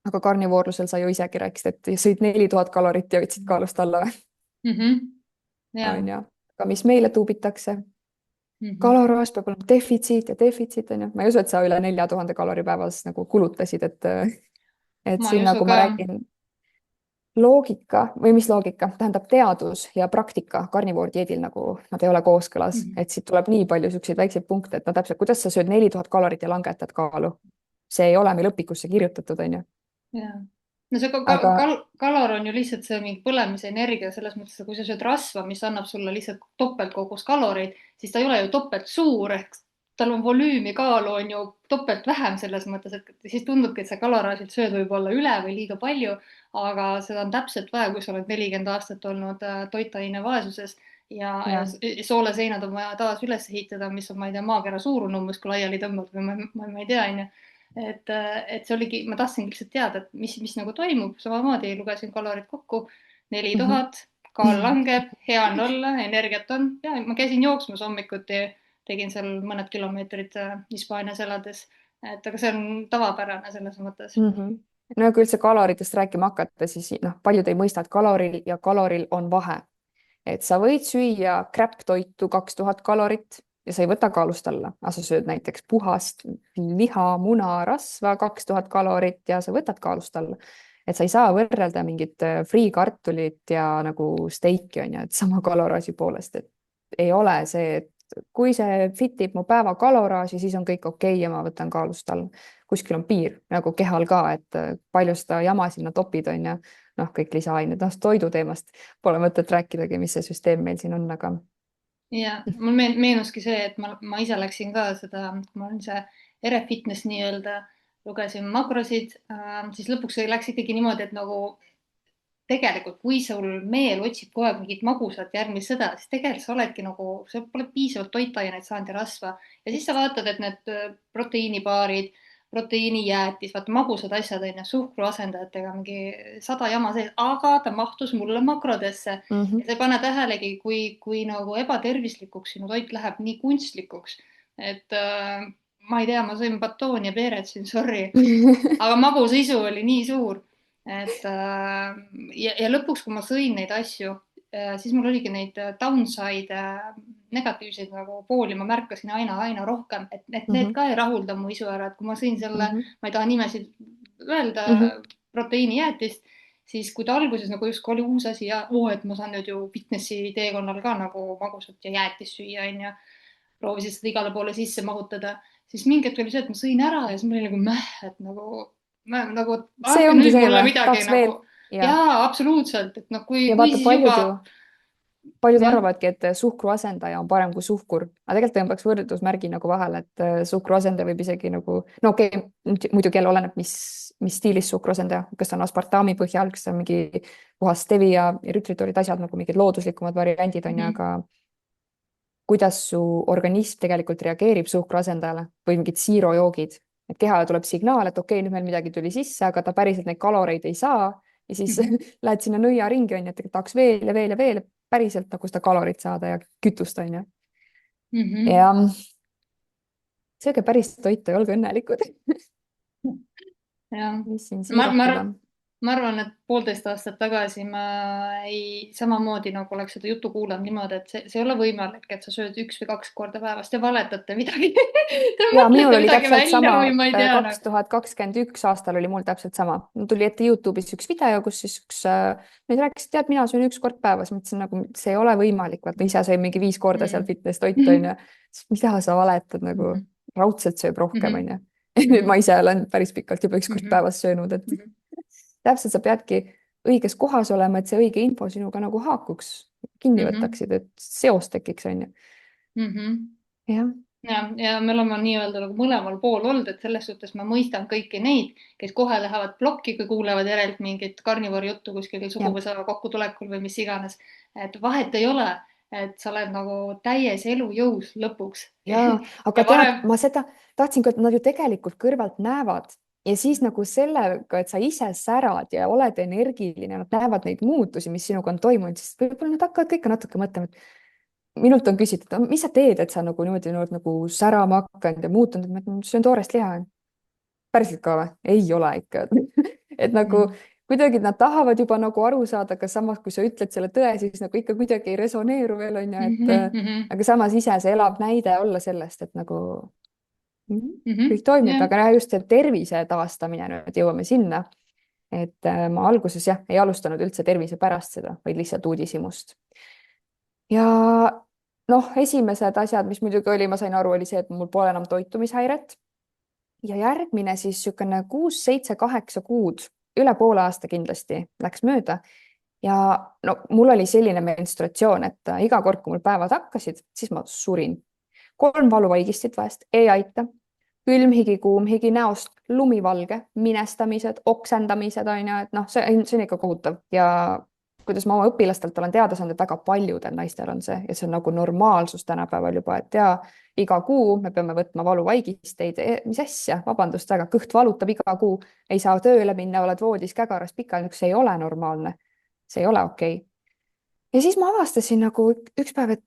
Speaker 2: Aga karnivoorlusel sa ju isegi rääkisid, et sõid 4000 kalorit ja võtsid kaalust alla või? On ju. Aga mis meile tuubitakse? Kaloraaž peab olema defitsiit ja defitsiit, on ju. Ma ei usu, et sa üle 4000 kalori päevas nagu kulutasid, et siin nagu ma räägin loogika või mis loogika, tähendab teadus ja praktika karnivoor dieedil nagu nad ei ole kooskõlas, et siit tuleb nii palju siukseid väikseid punkte, et no täpselt, kuidas sa sööd 4000 kalorit ja langetad kaalu. See ei ole meil õpikusse kirjutatud, on ju.
Speaker 1: No see kalor on ju lihtsalt see mingi põlemise energia selles mõttes, et kui sa sööd rasva, mis annab sulle lihtsalt topeltkogus kaloreid, siis ta ei ole ju topelt suur, ehk tal on volüümi, kaalu on ju topelt vähem selles mõttes, et siis tundubki, et sa kaloraažilt sööd võib-olla üle või liiga palju, aga seda on täpselt vaja, kui sa oled 40 aastat olnud toitaine vaesuses ja sooleseinad on vaja taas üles ehitada, mis on, ma ei tea, maakera suurune umbes, kui laiali tõmbad või ma ei tea, on ju. Et see oligi, ma tahtsin lihtsalt teada, et mis nagu toimub, samamoodi lugesin kalorid kokku, 4000, kaal langeb, hea on olla, energiat on ja ma käisin jooksmas hommikuti, tegin seal mõned kilomeetrid Hispaanias elades, et aga see on tavapärane selles mõttes.
Speaker 2: No kui üldse kaloritest rääkima hakata, siis noh, paljud ei mõista, et kaloril ja kaloril on vahe. Et sa võid süüa crap-toitu 2000 kalorit ja sa ei võta kaalust alla, aga sa sööd näiteks puhast liha, muna, rasva 2000 kalorit ja sa võtad kaalust alla. Et sa ei saa võrrelda mingit friikartulit ja nagu steiki, on ju, et sama kaloraaži poolest, et ei ole see, et kui see fitib mu päeva kaloraaži, siis on kõik okei ja ma võtan kaalust alla. Kuskil on piir nagu kehal ka, et palju seda jama sinna topid, on ju, noh, kõik lisaained, noh, toidu teemast pole mõtet rääkidagi, mis see süsteem meil siin on, aga.
Speaker 1: Ja mul meenuski see, et ma ise läksin ka seda, ma olin see RF-fitness nii-öelda, lugesin makrosid, siis lõpuks läks ikkagi niimoodi, et nagu tegelikult, kui sul meel otsib kogu aeg mingit magusat järgmist seda, siis tegelikult sa oledki nagu, sa pole piisavalt toitaineid saanud ja rasva ja siis sa vaatad, et need proteiinibaarid, proteiinijäätis, vaata magusad asjad on ju, suhkruasendajatega mingi 100 jama sees, aga ta mahtus mulle makrodesse ja sa ei pane tähelegi, kui nagu ebatervislikuks sinu toit läheb nii kunstlikuks, et ma ei tea, ma sõin batooni ja peeret siin, sorry, aga magusa isu oli nii suur. Et ja lõpuks, kui ma sõin neid asju, siis mul oligi neid downside negatiivseid nagu pooli, ma märkasin aina rohkem, et need ka ei rahulda mu isu ära, et kui ma sõin selle, ma ei taha nimesid öelda, proteiinijäätist, siis kui ta alguses nagu justkui oli uus asi ja et ma saan nüüd ju fitnessi teekonnal ka nagu magusat ja jäätist süüa, on ju, proovisin seda igale poole sisse mahutada, siis mingi hetk oli see, et ma sõin ära ja siis mul oli nagu et nagu
Speaker 2: see ongi see, tahaks veel.
Speaker 1: Jaa, absoluutselt, et noh, kui
Speaker 2: vaata,
Speaker 1: siis juba.
Speaker 2: Paljud arvavadki, et suhkruasendaja on parem kui suhkur, aga tegelikult tõmbaks võrdusmärgi nagu vahele, et suhkruasendaja võib isegi nagu, no okei, muidugi jälle oleneb, mis stiilis suhkruasendaja, kas on aspartami põhjal, kas on mingi puhas stevia ja rütritolid asjad nagu mingid looduslikumad variandid on ju, aga kuidas su organism tegelikult reageerib suhkruasendajale või mingid siirojoogid, et kehale tuleb signaal, et okei, nüüd meil midagi tuli sisse, aga ta päriselt neid kaloreid ei saa ja siis lähed sinna nõiaringi, on ju, et tahaks veel ja veel ja veel, päriselt nagu seda kalorit saada ja kütust, on ju. Ja sööge päris toitu ja olge õnnelikud.
Speaker 1: Ja.
Speaker 2: Mis siin siirata?
Speaker 1: ma arvan, et 1,5 aastat tagasi ma ei, samamoodi nagu oleks seda juttu kuulanud niimoodi, et see ei ole võimalik, et sa sööd 1 või 2 korda päevas, te valetate midagi Te
Speaker 2: Ja minul
Speaker 1: mõtlete
Speaker 2: oli
Speaker 1: midagi
Speaker 2: täpselt
Speaker 1: välja
Speaker 2: sama,
Speaker 1: või ma ei tea nagu.
Speaker 2: 2021 aastal oli mul täpselt sama. Mul tuli ette YouTube'is üks video, kus siis üks, nüüd rääkis, tead, mina söön 1 kord päevas. Mõtlesin nagu, see ei ole võimalik, vaata ise sõin mingi 5 korda seal
Speaker 1: Mm.
Speaker 2: fitness toitu, on ju. Mida sa valetad nagu,
Speaker 1: Mhm.
Speaker 2: raudselt sööb rohkem, on
Speaker 1: Mhm.
Speaker 2: ju. Nüüd
Speaker 1: Mhm.
Speaker 2: ma ise olen päris pikalt juba 1 kord
Speaker 1: Mhm.
Speaker 2: päevas söönud, et
Speaker 1: Mhm.
Speaker 2: täpselt sa peadki õiges kohas olema, et see õige info sinuga nagu haakuks, kinni
Speaker 1: Mhm.
Speaker 2: võtaksid, et seos tekiks, on ju.
Speaker 1: Mhm.
Speaker 2: Jah,
Speaker 1: ja me oleme nii-öelda nagu mõlemal pool olnud, et selles suhtes ma mõistan kõiki neid, kes kohe lähevad plokki, kui kuulevad järelt mingit karnivoori juttu kuskil
Speaker 2: jah.
Speaker 1: suguvõsa kokkutulekul või mis iganes. et vahet ei ole, et sa oled nagu täies elujõus lõpuks
Speaker 2: Jaa, aga
Speaker 1: ja
Speaker 2: tead,
Speaker 1: varem.
Speaker 2: ma seda tahtsingi, et nad ju tegelikult kõrvalt näevad ja siis nagu sellega, et sa ise särad ja oled energiline, nad näevad neid muutusi, mis sinuga on toimunud, siis võib-olla nad hakkavad ka ikka natuke mõtlema, et minult on küsitud, mis sa teed, et sa nagu niimoodi oled nagu särama hakanud ja muutunud, ma ütlen, söön toorest liha. Päriselt ka või? Ei ole ikka. et nagu
Speaker 1: Mhm.
Speaker 2: kuidagi nad tahavad juba nagu aru saada, aga samas, kui sa ütled selle tõe, siis nagu ikka kuidagi ei resoneeru veel, on ju, et
Speaker 1: Mhm. Mhm.
Speaker 2: aga samas ise see elab näide olla sellest, et nagu kõik toimib,
Speaker 1: Jah.
Speaker 2: aga jah, just see tervise taastamine, nüüd jõuame sinna, et ma alguses jah, ei alustanud üldse tervise pärast seda, vaid lihtsalt uudishimust. Ja noh, esimesed asjad, mis muidugi oli, ma sain aru, oli see, et mul pole enam toitumishäiret ja järgmine siis niisugune 6, 7, 8 kuud, üle poole aasta kindlasti läks mööda. Ja no mul oli selline menstratsioon, et iga kord, kui mul päevad hakkasid, siis ma surin. 3 valuvaigistit vahest ei aita. Külm higi, kuum higi, näost lumivalge, minestamised, oksendamised on ju, et noh, see on ikka kohutav ja kuidas ma oma õpilastelt olen teada saanud, et väga paljudel naistel on see ja see on nagu normaalsus tänapäeval juba, et ja iga kuu me peame võtma valuvaigisteid. Mis asja, vabandust väga, kõht valutab iga kuu, ei saa tööle minna, oled voodis kägaras pikali, see ei ole normaalne, see ei ole okei. Ja siis ma avastasin nagu üks päev, et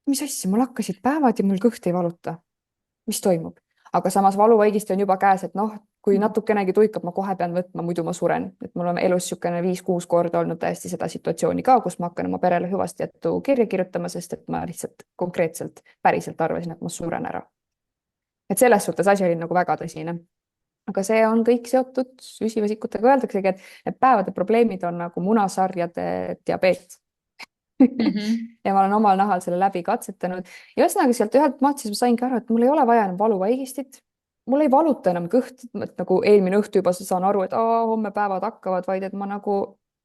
Speaker 2: mis asja, mul hakkasid päevad ja mul kõht ei valuta, mis toimub, aga samas valuvaigist on juba käes, et noh, kui natukenegi tuikab, ma kohe pean võtma, muidu ma suren, et mul on elus niisugune 5-6 korda olnud täiesti seda situatsiooni ka, kus ma hakkan oma perele hüvastijätu kirja kirjutama, sest et ma lihtsalt konkreetselt päriselt arvasin, et ma suren ära. Et selles suhtes asi oli nagu väga tõsine. Aga see on kõik seotud süsivesikutega, öeldaksegi, et need päevade probleemid on nagu munasarjade diabeet.
Speaker 1: Mhm.
Speaker 2: ja ma olen omal nahal selle läbi katsetanud ja ühesõnaga sealt ühelt maalt siis ma saingi aru, et mul ei ole vaja enam valuvaigistit. Mul ei valuta enam kõht, et nagu eelmine õhtu juba saan aru, et homme päevad hakkavad, vaid et ma nagu,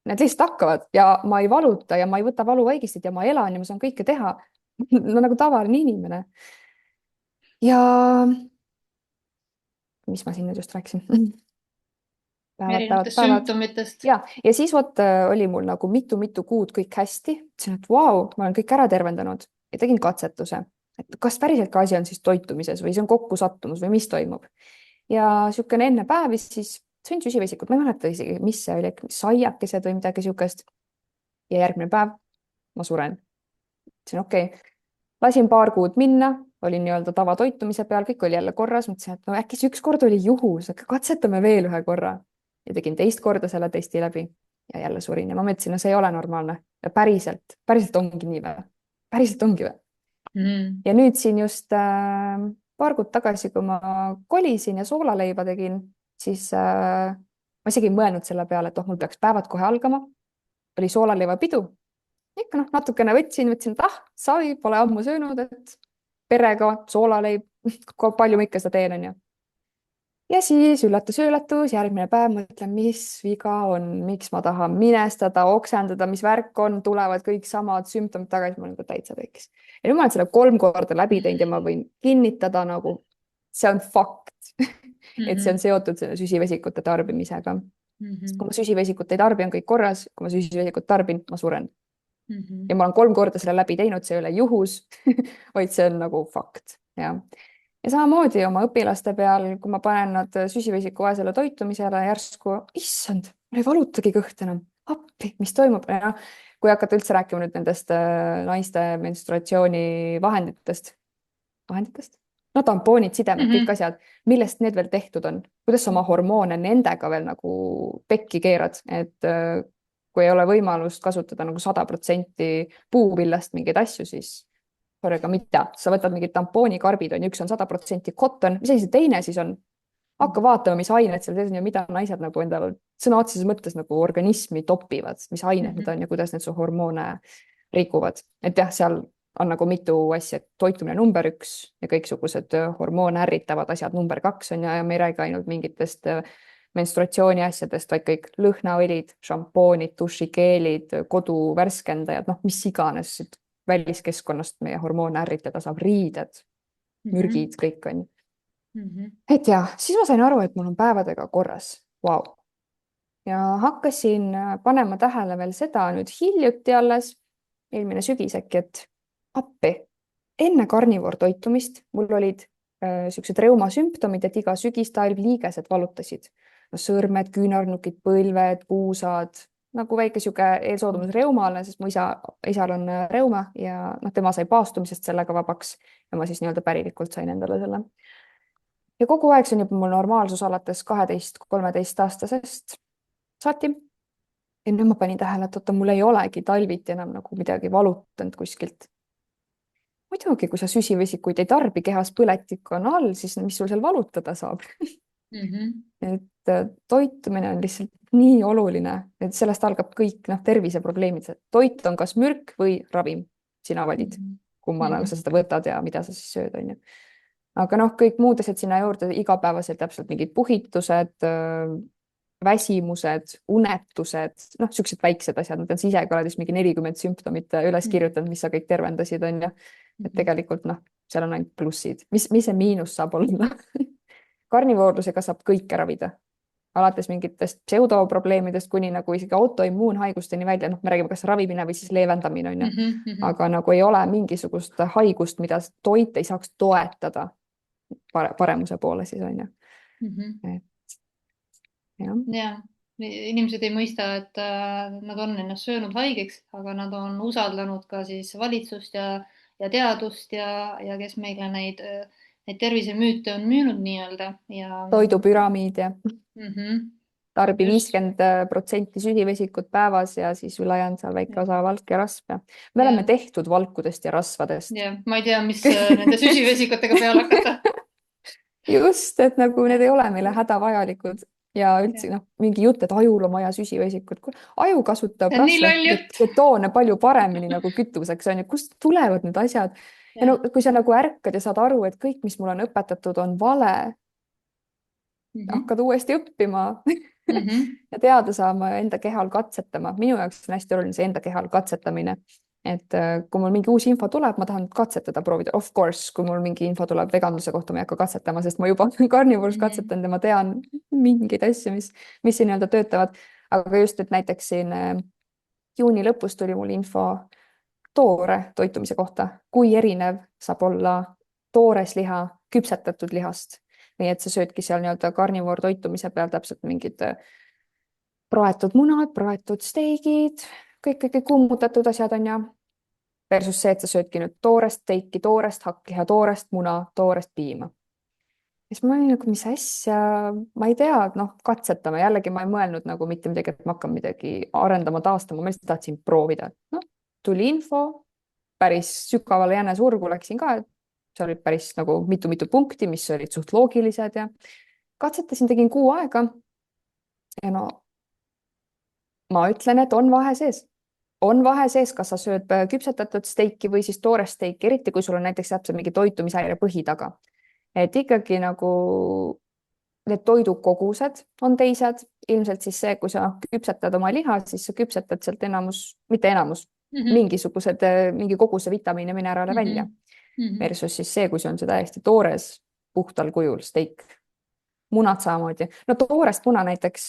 Speaker 2: need lihtsalt hakkavad ja ma ei valuta ja ma ei võta valuvaigistit ja ma elan ja ma saan kõike teha. no nagu tavaline inimene. ja mis ma siin nüüd just rääkisin? päevad, päevad,
Speaker 1: erinevatest
Speaker 2: päevad.
Speaker 1: sümptomitest.
Speaker 2: Ja siis vot oli mul nagu mitu-mitu kuud kõik hästi. Ütlesin, et vau, ma olen kõik ära tervendanud ja tegin katsetuse, et kas päriselt ka asi on siis toitumises või see on kokkusattumus või mis toimub. Ja niisugune enne päevi siis sõin süsivesikut, ma ei mäleta isegi, mis see oli, saiakesed või midagi niisugust. Ja järgmine päev ma suren. Ütlesin okei, lasin 2 kuud minna, olin nii-öelda tavatoitumise peal, kõik oli jälle korras, mõtlesin, et no äkki see 1 kord oli juhus, aga katsetame veel 1 korra. Ja tegin teist korda selle testi läbi ja jälle surin ja ma mõtlesin, no see ei ole normaalne ja päriselt ongi nii või? Päriselt ongi või?
Speaker 1: Mhm.
Speaker 2: Ja nüüd siin just 2 kuud tagasi, kui ma kolisin ja soolaleiba tegin, siis ma isegi ei mõelnud selle peale, et mul peaks päevad kohe algama. Oli soolaleivapidu. Ikka noh, natukene võtsin, et savi, pole ammu söönud, et perega soolaleib, palju ma ikka seda teen, on ju. Ja siis üllatus-üllatus, järgmine päev mõtlen, mis viga on, miks ma tahan minestada, oksendada, mis värk on, tulevad kõik samad sümptomid tagasi, ma olen nagu täitsa pekkis. Ja nüüd ma olen selle 3 korda läbi teinud ja ma võin kinnitada nagu, see on fakt, et see on
Speaker 1: Mhm.
Speaker 2: seotud selle süsivesikute tarbimisega. Kui
Speaker 1: Mhm.
Speaker 2: ma süsivesikut ei tarbi, on kõik korras, kui ma süsivesikut tarbin, ma suren. Ja
Speaker 1: Mhm.
Speaker 2: ma olen 3 korda selle läbi teinud, see ei ole juhus, vaid see on nagu fakt, jah. Ja samamoodi oma õpilaste peal, kui ma panen nad süsivesikuvaesele toitumisele, järsku, issand, mul ei valutagi kõht enam, appi, mis toimub? Ja noh, kui hakata üldse rääkima nüüd nendest naiste menstruatsioonivahenditest, vahenditest? no tampoonid, sidemed, kõik
Speaker 1: Mhm.
Speaker 2: asjad, millest need veel tehtud on, kuidas sa oma hormoone nendega veel nagu pekki keerad, et kui ei ole võimalust kasutada nagu 100% puuvillast mingeid asju, siis sorry, aga mida, sa võtad mingid tampoonikarbid on ju, üks on 100% cotton, mis asi see teine siis on? hakka vaatama, mis ained seal sees on ja mida naised nagu endale sõna otseses mõttes nagu organismi topivad, mis ained need
Speaker 1: Mhm.
Speaker 2: on ja kuidas need su hormoone rikuvad. et jah, seal on nagu mitu asja, toitumine number 1 ja kõiksugused hormoone ärritavad asjad number 2 on ja me ei räägi ainult mingitest menstruatsiooni asjadest, vaid kõik lõhnaõlid, šampoonid, dušikeelid, koduvärskendajad, noh, mis iganes väliskeskkonnast meie hormoone ärritada saab, riided,
Speaker 1: Mhm.
Speaker 2: mürgid, kõik on.
Speaker 1: Mhm.
Speaker 2: et ja siis ma sain aru, et mul on päevadega korras. Vau. Ja hakkasin panema tähele veel seda nüüd hiljuti alles, eelmine sügis äkki, et appi, enne karnivoortoitumist mul olid siuksed reumasümptomid, et iga sügistalv liigesed valutasid. No, sõrmed, küünarnukid, põlved, puusad, nagu väike sihuke eelsoodumus reumale, sest mu isal on reuma ja noh, tema sai paastumisest sellega vabaks ja ma siis nii-öelda pärilikult sain endale selle. Ja kogu aeg see on juba mul normaalsus alates 12-13-aastasest saati. Ja nüüd ma panin tähele, et oota, mul ei olegi talviti enam nagu midagi valutanud kuskilt. Muidugi, kui sa süsivesikuid ei tarbi, kehas põletik on all, siis mis sul seal valutada saab?
Speaker 1: Mhm.
Speaker 2: et toitumine on lihtsalt nii oluline, et sellest algab kõik noh, terviseprobleemid. toit on kas mürk või ravim. Sina valid,
Speaker 1: Mhm.
Speaker 2: kumma nagu
Speaker 1: Mhm.
Speaker 2: sa seda võtad ja mida sa siis sööd, on ju. Aga noh, kõik muud asjad sinna juurde, igapäevaselt täpselt mingid puhitused, väsimused, unetused, noh, siuksed väiksed asjad, ma tean, sa ise ka oled vist mingi 40 sümptomit üles
Speaker 1: Mhm.
Speaker 2: kirjutanud, mis sa kõik tervendasid, on ju. et
Speaker 1: Mhm.
Speaker 2: tegelikult noh, seal on ainult plussid, mis see miinus saab olla karnivoorlusega saab kõike ravida, alates mingitest pseudoprobleemidest kuni nagu isegi autoimmuunhaigusteni välja, noh, me räägime kas ravimine või siis leevendamine, on ju.
Speaker 1: Mhm. Mhm.
Speaker 2: aga nagu ei ole mingisugust haigust, mida toit ei saaks toetada paremuse poole siis, on ju.
Speaker 1: Mhm.
Speaker 2: et jah.
Speaker 1: ja inimesed ei mõista, et nad on ennast söönud haigeks, aga nad on usaldanud ka siis valitsust ja teadust ja kes meile neid tervisemüüte on müünud nii-öelda ja
Speaker 2: toidupüramiid ja tarbi
Speaker 1: just
Speaker 2: 50% süsivesikut päevas ja siis ülejäänud seal väike osa valk ja rasv ja me oleme
Speaker 1: ja,
Speaker 2: tehtud valkudest ja rasvadest.
Speaker 1: ja ma ei tea, mis nende süsivesikutega peale hakata.
Speaker 2: just, et nagu need ei
Speaker 1: ja,
Speaker 2: ole meile hädavajalikud ja üldse noh, mingi jutt, et ajul on vaja süsivesikut. aju kasutab
Speaker 1: see on nii
Speaker 2: rasva
Speaker 1: loll
Speaker 2: ehk
Speaker 1: jutt.
Speaker 2: ketoone palju paremini nagu kütuseks, on ju, kust tulevad need asjad. ja no
Speaker 1: ja.
Speaker 2: kui sa nagu ärkad ja saad aru, et kõik, mis mulle on õpetatud, on vale,
Speaker 1: Mhm.
Speaker 2: hakkad uuesti õppima
Speaker 1: Mhm.
Speaker 2: ja teada saama ja enda kehal katsetama. minu jaoks on hästi oluline see enda kehal katsetamine. et kui mul mingi uus info tuleb, ma tahan katsetada, proovida. Of course, kui mul mingi info tuleb veganluse kohta, ma ei hakka katsetama, sest ma juba olen karnivoorus
Speaker 1: Mhm.
Speaker 2: katsetanud ja ma tean mingeid asju, mis siin nii-öelda töötavad. aga just, et näiteks siin juuni lõpus tuli mul info toore toitumise kohta, kui erinev saab olla toores liha küpsetatud lihast. nii et sa söödki seal nii-öelda karnivoor toitumise peal täpselt mingid praetud munad, praetud steigid, kõik kuumutatud asjad on ju. Versus see, et sa söödki nüüd toorest steiki, toorest hakkliha, toorest muna, toorest piima. siis ma olin nagu, mis asja, ma ei tea, noh, katsetame jällegi, ma ei mõelnud nagu mitte midagi, et ma hakkan midagi arendama, taastama, ma lihtsalt tahtsin proovida. noh, tuli info, päris sügavale jänesurgu läksin ka, seal oli päris nagu mitu-mitu punkti, mis olid suht loogilised ja katsetasin, tegin kuu aega. ja no ma ütlen, et on vahe sees. on vahe sees, kas sa sööd küpsetatud steiki või siis toorest steiki, eriti kui sul on näiteks täpselt mingi toitumishäire põhi taga. et ikkagi nagu need toidukogused on teised, ilmselt siis see, kui sa küpsetad oma liha, siis sa küpsetad sealt enamus, mitte enamus,
Speaker 1: Mhm.
Speaker 2: mingisugused, mingi koguse vitamiine, mineraale välja.
Speaker 1: Mhm. Mhm.
Speaker 2: Versus siis see, kui see on see täiesti toores, puhtal kujul steik. munad samamoodi. no toorest muna näiteks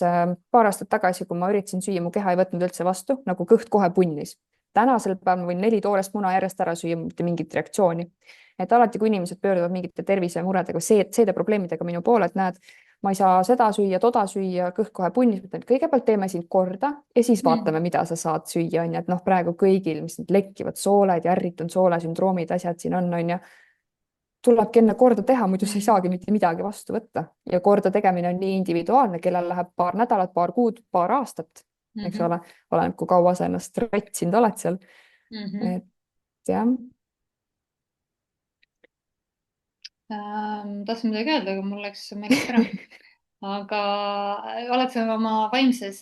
Speaker 2: paar aastat tagasi, kui ma üritasin süüa, mu keha ei võtnud üldse vastu, nagu kõht kohe punnis. tänasel päeval ma võin 4 toorest muna järjest ära süüa, mitte mingit reaktsiooni. et alati, kui inimesed pöörduvad mingite tervisemuredega, seedeprobleemidega minu poole, et näed, ma ei saa seda süüa, toda süüa, kõht kohe punnis, mõtlen, kõigepealt teeme sind korda ja siis vaatame,
Speaker 1: Mhm.
Speaker 2: mida sa saad süüa, on ju, et noh, praegu kõigil, mis need lekkivad sooled ja ärritunud soolesündroomid, asjad siin on ju tulebki enne korda teha, muidu sa ei saagi mitte midagi vastu võtta. Ja korda tegemine on nii individuaalne, kellel läheb paar nädalat, paar kuud, paar aastat, eks ole, oleneb, kui kaua sa ennast rätsinud oled seal. Et jah.
Speaker 1: Tahtsin midagi öelda, aga mul läks meelest ära. Aga oled sa oma vaimses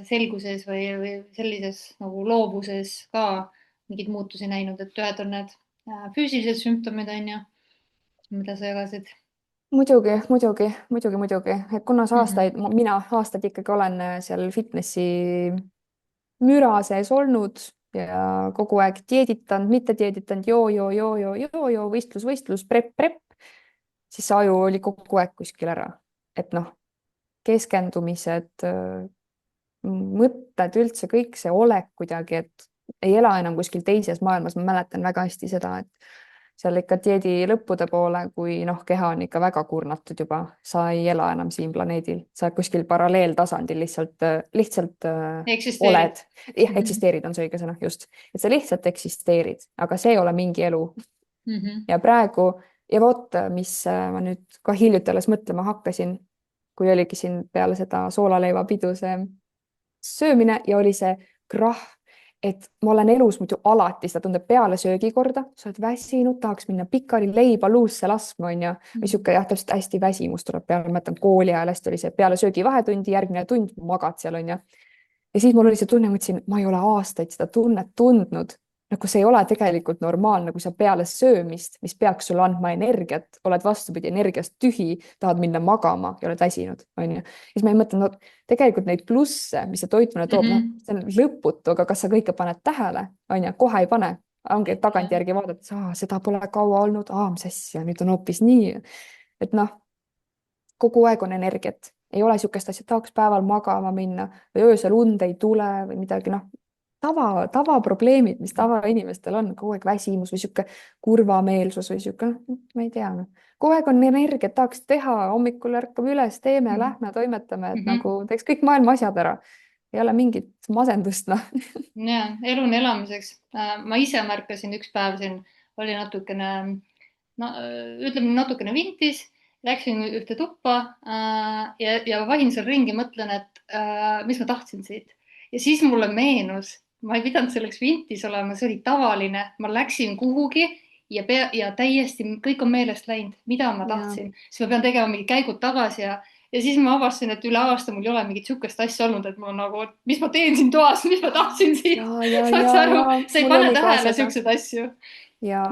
Speaker 1: selguses või sellises nagu loovuses ka mingeid muutusi näinud, et ühed on need füüsilised sümptomid, on ju, mida sa jagasid?
Speaker 2: Muidugi, et kuna sa mina aastaid ikkagi olen seal fitnessi müra sees olnud ja kogu aeg dieeditanud, mitte dieeditanud, võistlus, prep, siis see aju oli kogu aeg kuskil ära. Et noh, keskendumised, mõtted, üldse kõik see olek kuidagi, et ei ela enam kuskil teises maailmas. Ma mäletan väga hästi seda, et seal ikka dieedi lõppude poole, kui noh, keha on ikka väga kurnatud juba, sa ei ela enam siin planeedil, sa kuskil paralleeltasandil lihtsalt oled. Jah, eksisteerid on see õige sõna, just. Et sa lihtsalt eksisteerid, aga see ei ole mingi elu. Ja praegu, ja vot, mis ma nüüd ka hiljuti alles mõtlema hakkasin, kui oligi siin peale seda soolaleivapidu see söömine ja oli see krahv, et ma olen elus muidu alati seda tundnud peale söögikorda, sa oled väsinud, tahaks minna pikali leiba luusse laskma, on ju, või sihuke jah, täpselt hästi väsimus tuleb peale, ma mõtlen kooli ajal hästi oli see peale söögi vahetundi, järgmine tund magad seal, on ju. Ja siis mul oli see tunne, mõtlesin, ma ei ole aastaid seda tunnet tundnud, nagu see ei ole tegelikult normaalne, kui sa peale söömist, mis peaks sulle andma energiat, oled vastupidi energiast tühi, tahad minna magama ja oled väsinud, on ju. Siis ma ei mõtle, no tegelikult neid plusse, mis see toitmine toob, no see on lõputu, aga kas sa kõike paned tähele, on ju, kohe ei pane. Ongi tagantjärgi vaadates, seda pole kaua olnud, mis asja, nüüd on hoopis nii. Et noh, kogu aeg on energiat, ei ole sihukest asja, tahaks päeval magama minna või öösel und ei tule või midagi, noh, tavaprobleemid, mis tavainimestel on, kogu aeg väsimus või sihuke kurvameelsus või sihuke, ma ei tea, kogu aeg on energiat, tahaks teha, hommikul ärkame üles, teeme, lähme, toimetame, et nagu teeks kõik maailma asjad ära. Ei ole mingit masendust, noh.
Speaker 1: Ja, elu on elamiseks. Ma ise märkasin üks päev siin, oli natukene, no ütleme natukene vintis, läksin ühte tuppa ja vahin seal ringi, mõtlen, et mis ma tahtsin siit. Ja siis mulle meenus, ma ei pidanud selleks vintis olema, see oli tavaline, ma läksin kuhugi ja täiesti kõik on meelest läinud, mida ma tahtsin, siis ma pean tegema mingi käigud tagasi ja siis ma avastasin, et üle aasta mul ei ole mingit sihukest asja olnud, et mul on nagu, mis ma teen siin toas, mis ma tahtsin siin. Saaks aru, sa ei pane tähele siukseid asju.
Speaker 2: Ja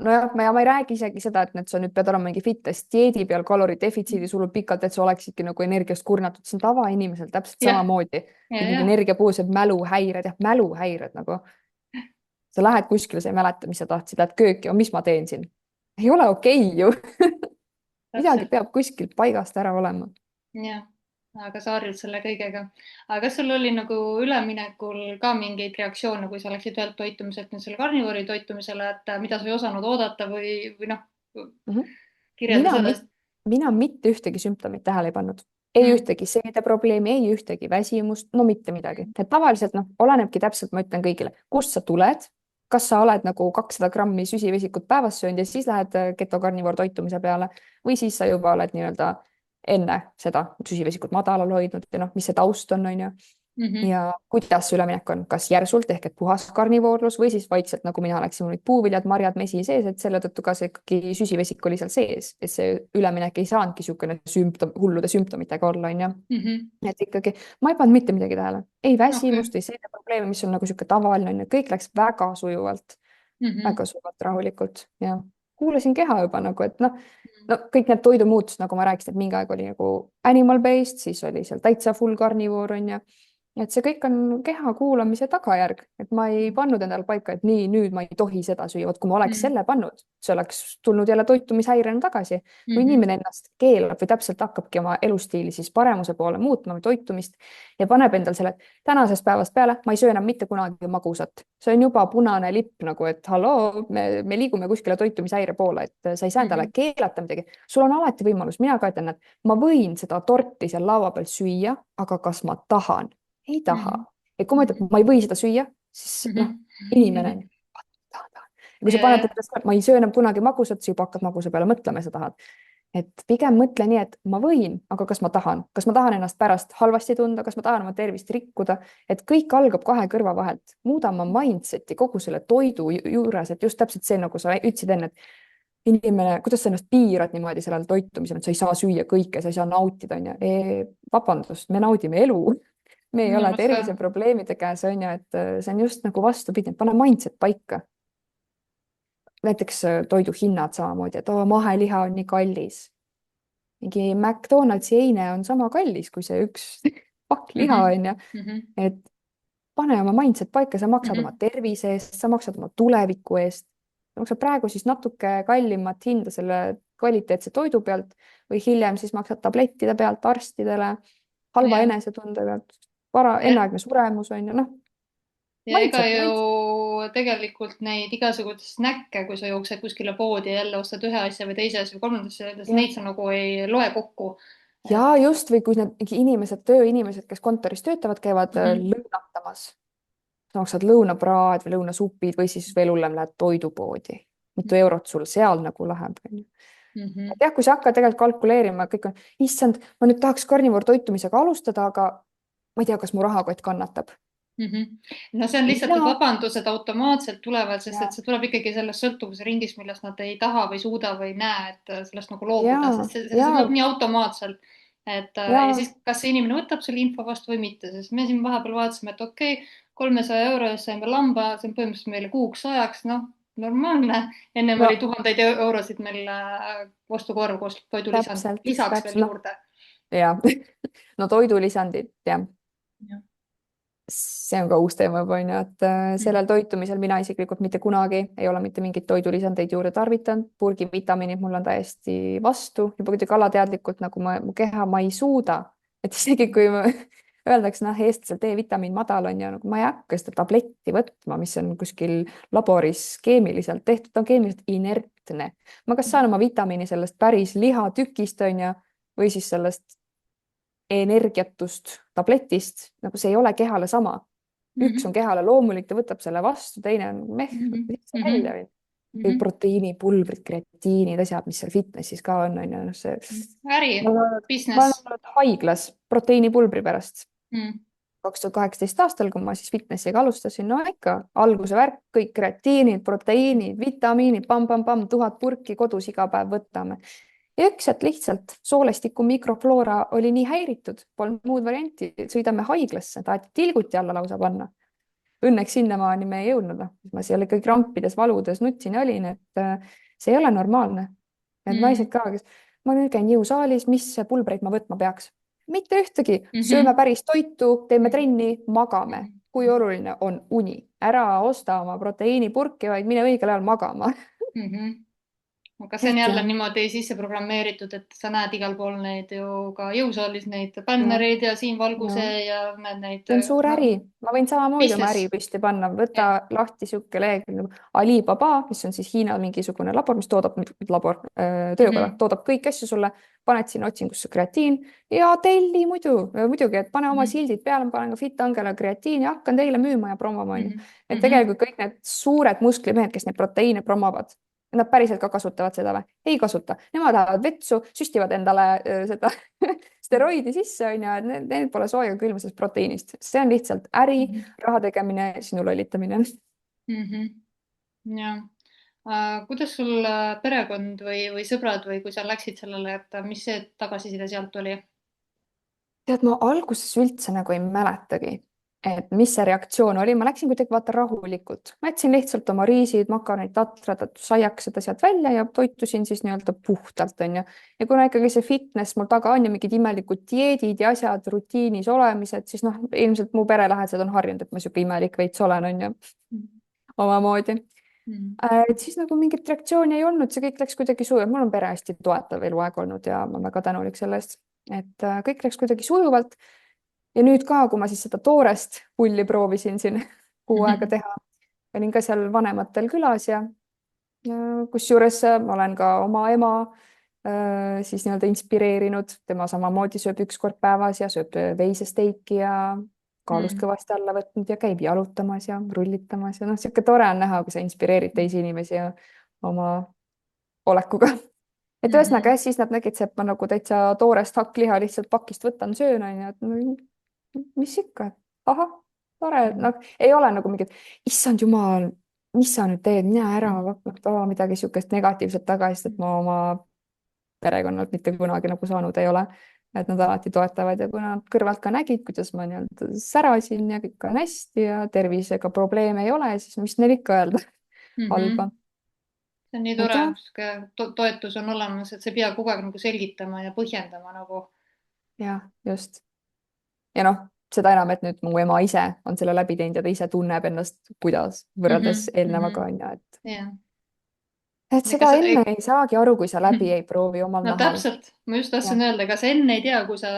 Speaker 2: nojah, ma ei räägi isegi seda, et sa nüüd pead olema mingi fitness dieedi peal, kaloridefitsiidi sulul pikalt, et sa oleksidki nagu energiast kurnatud, see on tavainimesel täpselt samamoodi. Energiapuudused, mäluhäired, mäluhäired nagu. Sa lähed kuskile, sa ei mäleta, mis sa tahtsid, lähed kööki, mis ma teen siin? Ei ole okei ju. Midagi peab kuskil paigast ära olema.
Speaker 1: Jah, aga sa harjud selle kõigega. Aga kas sul oli nagu üleminekul ka mingeid reaktsioone, kui sa läksid ühelt toitumiselt nüüd selle karnivoori toitumisele, et mida sa ei osanud oodata või noh, kirjelda sellest?
Speaker 2: Mina mitte ühtegi sümptomit tähele ei pannud. Ei ühtegi seedeprobleemi, ei ühtegi väsimust, no mitte midagi. Et tavaliselt olenebki täpselt, ma ütlen kõigile, kust sa tuled, kas sa oled nagu 200 grammi süsivesikut päevas söönud ja siis lähed ketokarnivoor toitumise peale või siis sa juba oled nii-öelda enne seda süsivesikut madalal hoidnud ja mis see taust on ju. Ja kuidas see üleminek on, kas järsult ehk et puhas karnivoorlus või siis vaikselt, nagu mina läksin, olid puuviljad, marjad, mesi sees, et selle tõttu ka see ikkagi süsivesik oli seal sees, et see üleminek ei saanudki niisugune hullude sümptomitega olla, on ju. Et ikkagi ma ei pannud mitte midagi tähele, ei väsimust, ei seda probleemi, mis on nagu niisugune tavaline, on ju, kõik läks väga sujuvalt, rahulikult ja kuulasin keha juba nagu, et no kõik need toidumuutused, nagu ma rääkisin, et mingi aeg oli nagu animal based, siis oli seal täitsa full karnivoor, on ju. Et see kõik on keha kuulamise tagajärg, et ma ei pannud endale paika, et nii, nüüd ma ei tohi seda süüa, vot kui ma oleks selle pannud, see oleks tulnud jälle toitumishäirena tagasi. Kui inimene ennast keelab või täpselt hakkabki oma elustiili siis paremuse poole muutma või toitumist ja paneb endal selle tänasest päevast peale, ma ei söö enam mitte kunagi magusat. See on juba punane lipp nagu, et halloo, me liigume kuskile toitumishäire poole, et sa ei saa endale keelata midagi. Sul on alati võimalus, mina ka ütlen, et ma võin seda torti seal laua peal süüa, aga kas ma tahan? Ei taha. Ja kui ma ütlen, ma ei või seda süüa, siis inimene ja kui sa
Speaker 1: ja,
Speaker 2: paned endast, ma ei söö enam kunagi magusat, sa juba hakkad magusa peale mõtlema, sa tahad. Et pigem mõtle nii, et ma võin, aga kas ma tahan ennast pärast halvasti tunda, kas ma tahan oma tervist rikkuda, et kõik algab kahe kõrva vahelt. Muuda oma mindset'i kogu selle toidu juures, et just täpselt see, nagu sa ütlesid enne, et inimene, kuidas sa ennast piirad niimoodi sellel toitumisel, et sa ei saa süüa kõike, sa ei saa nautida, on ju. Vabandust, me naudime elu. Me ei
Speaker 1: minu
Speaker 2: ole
Speaker 1: arust ka.
Speaker 2: terviseprobleemide käes, on ju, et see on just nagu vastupidi, pane mindset paika. Näiteks toiduhinnad samamoodi, et maheliha on nii kallis. Mingi McDonaldsi eine on sama kallis kui see üks pakk liha,
Speaker 1: Mhm,
Speaker 2: on ju.
Speaker 1: mhm,
Speaker 2: Et pane oma mindset paika, sa maksad oma
Speaker 1: mhm.
Speaker 2: tervise eest, sa maksad oma tuleviku eest. Sa maksad praegu siis natuke kallimat hinda selle kvaliteetse toidu pealt või hiljem siis maksad tablettide pealt arstidele, halva
Speaker 1: jah,
Speaker 2: enesetunde pealt,
Speaker 1: ja,
Speaker 2: enneaegne suremus on ju, noh,
Speaker 1: ja ega
Speaker 2: mindset,
Speaker 1: ju
Speaker 2: mindset.
Speaker 1: tegelikult neid igasuguseid snäkke, kui sa jooksed kuskile poodi ja jälle ostad ühe asja või teise asja või kolmanda asja,
Speaker 2: Jah.
Speaker 1: neid sa nagu ei loe kokku.
Speaker 2: Ja
Speaker 1: et
Speaker 2: just, või kui need inimesed, tööinimesed, kes kontoris töötavad, käivad
Speaker 1: mhm,
Speaker 2: lõunatamas, sa maksad lõunapraad või lõunasupid või siis veel hullem, lähed toidupoodi. Mitu eurot sul seal nagu läheb, on ju.
Speaker 1: mhm,
Speaker 2: Et jah, kui sa hakkad tegelikult kalkuleerima, kõik on, issand, ma nüüd tahaks karnivoor toitumisega alustada, aga ma ei tea, kas mu rahakott kannatab.
Speaker 1: mhm. No see on lihtsalt need
Speaker 2: Mina
Speaker 1: vabandused automaatselt tulevad, sest et
Speaker 2: ja,
Speaker 1: see tuleb ikkagi sellest sõltuvuse ringist, millest nad ei taha või suuda või näe, et sellest nagu loobuda,
Speaker 2: ja,
Speaker 1: sest see tuleb
Speaker 2: ja,
Speaker 1: nii automaatselt. Ja
Speaker 2: ja
Speaker 1: siis, kas see inimene võtab selle info vastu või mitte, sest me siin vahepeal vaatasime, et okei okay,, 300 euro eest saime lamba, see on põhimõtteliselt meile kuuks ajaks, noh, normaalne. Ennem oli
Speaker 2: no
Speaker 1: tuhandeid eurosid meil ostukorv koos toidulisand
Speaker 2: täpselt,
Speaker 1: lisaks
Speaker 2: täpselt,
Speaker 1: veel
Speaker 2: noh,
Speaker 1: juurde.
Speaker 2: ja no toidulisandid, jah,
Speaker 1: jah,
Speaker 2: see on ka uus teema juba onju, et sellel toitumisel mina isiklikult mitte kunagi ei ole mitte mingeid toidulisandeid juurde tarvitanud. Purgivitamiinid mul on täiesti vastu, juba kuidagi alateadlikult nagu mu keha, ma ei suuda, et isegi kui öeldakse, noh, eestlasel D-vitamiin madal on ja nagu ma ei hakka seda tabletti võtma, mis on kuskil laboris keemiliselt tehtud, ta on keemiliselt inertne. ma kas saan oma vitamiini sellest päris lihatükist onju või siis sellest energiatust tabletist, nagu see ei ole kehale sama. Üks on kehale loomulik, ta võtab selle vastu, teine on meh, välja. Kõik proteiinipulbrid, kreatiinid, asjad, mis seal fitnessis ka on ju, noh see.
Speaker 1: äri,
Speaker 2: Ma olen
Speaker 1: business.
Speaker 2: olnud haiglas proteiinipulbri pärast
Speaker 1: Mm.
Speaker 2: 2018 aastal, kui ma siis fitnessiga alustasin, no ikka alguse värk, kõik kreatiinid, proteiinid, vitamiinid, pamm-pamm-pamm, 1000 purki kodus iga päev võtame. Ja üks hetk lihtsalt soolestiku mikrofloora oli nii häiritud, polnud muud varianti, sõidame haiglasse, taheti tilguti alla lausa panna. Õnneks sinnamaani me ei jõudnud, noh, ma seal ikka krampides, valudes nutsin ja olin, et see ei ole normaalne. Need naised
Speaker 1: Mm.
Speaker 2: ka, kes ma nüüd käin jõusaalis, mis pulbreid ma võtma peaks? Mitte ühtegi, sööme
Speaker 1: Mhm.
Speaker 2: päris toitu, teeme
Speaker 1: Mhm.
Speaker 2: trenni, magame. Kui oluline on uni? Ära osta oma proteiinipurki, vaid mine õigel ajal magama.
Speaker 1: Mhm. aga see on
Speaker 2: Et
Speaker 1: jälle
Speaker 2: jah,
Speaker 1: niimoodi sisse programmeeritud, et sa näed igal pool neid ju ka jõusaalis neid
Speaker 2: jah,
Speaker 1: bännereid ja Siim Valguse
Speaker 2: jah.
Speaker 1: ja näed neid
Speaker 2: See on suur
Speaker 1: no,
Speaker 2: äri, ma võin samamoodi oma äri
Speaker 1: business.
Speaker 2: püsti panna, võta
Speaker 1: jah.
Speaker 2: lahti sihuke lehekülg nagu Alibaba, mis on siis Hiina mingisugune labor, mis toodab, labor, töökoda,
Speaker 1: Mhm.
Speaker 2: toodab kõiki asju sulle, paned sinna otsingusse kreatiin ja telli muidugi, et pane oma
Speaker 1: Mhm.
Speaker 2: sildid peale, ma panen ka Fit Angela kreatiini ja hakkan teile müüma ja promoma, onju.
Speaker 1: Mhm.
Speaker 2: Et
Speaker 1: Mhm.
Speaker 2: tegelikult kõik need suured musklimehed, kes neid proteiine promovad, nad päriselt ka kasutavad seda või? Ei kasuta, nemad lähevad vetsu, süstivad endale seda steroidi sisse, on ju, et need pole sooja külma sellest proteiinist. See on lihtsalt äri,
Speaker 1: Mhm.
Speaker 2: raha tegemine, sinu lollitamine.
Speaker 1: Mhm. jah. kuidas sul perekond või sõbrad või kui sa läksid sellele, et mis see tagasiside sealt oli?
Speaker 2: Tead, ma alguses üldse nagu ei mäletagi, et mis see reaktsioon oli. Ma läksin kuidagi vaata rahulikult. Ma jätsin lihtsalt oma riisid, makaronid, tatrad, saiakesed asjad välja ja toitusin siis nii-öelda puhtalt, onju. Ja kuna ikkagi see fitness mul taga on ja mingid imelikud dieedid ja asjad rutiinis olemised, siis noh, ilmselt mu perelähedased on harjunud, et ma sihuke imelik veits olen, onju, omamoodi.
Speaker 1: Mhm.
Speaker 2: Et siis nagu mingit reaktsiooni ei olnud, see kõik läks kuidagi sujuvalt. Mul on pere hästi toetav eluaeg olnud ja ma olen väga tänulik selle eest, et kõik läks kuidagi sujuvalt. Ja nüüd ka, kui ma siis seda toorest pulli proovisin siin kuu aega
Speaker 1: Mhm.
Speaker 2: teha, olin ka seal vanematel külas ja kusjuures ma olen ka oma ema siis nii-öelda inspireerinud, tema samamoodi sööb üks kord päevas ja sööb veisesteiki ja kaalust kõvasti alla võtnud ja käib jalutamas ja rullitamas ja noh, sihuke tore on näha, kui sa inspireerid teisi inimesi ja oma olekuga. Et ühesõnaga jah, siis nad nägid, et ma nagu täitsa toorest hakkliha lihtsalt pakist võtan, söön onju, et no, mis ikka, ahah, tore, noh, ei ole nagu mingid, issand jumal, mis sa nüüd teed, mine ära, noh, midagi sihukest negatiivset tagasisidet ma oma perekonnalt mitte kunagi nagu saanud ei ole. Et nad alati toetavad ja kui nad kõrvalt ka nägid, kuidas ma nii-öelda särasin ja kõik on hästi ja tervisega probleeme ei ole, siis mis neil ikka öelda halba.
Speaker 1: See on nii tore, toetus on olemas, et sa ei pea kogu aeg nagu selgitama ja põhjendama nagu.
Speaker 2: Jah, just. Ja noh, seda enam, et nüüd mu ema ise on selle läbi teinud ja ta ise tunneb ennast, kuidas võrreldes eelnevaga on ja et seda enne ei saagi aru, kui sa läbi ei proovi omal
Speaker 1: no
Speaker 2: nahal.
Speaker 1: Täpselt, ma just tahtsin öelda, kas enne ei tea, kui sa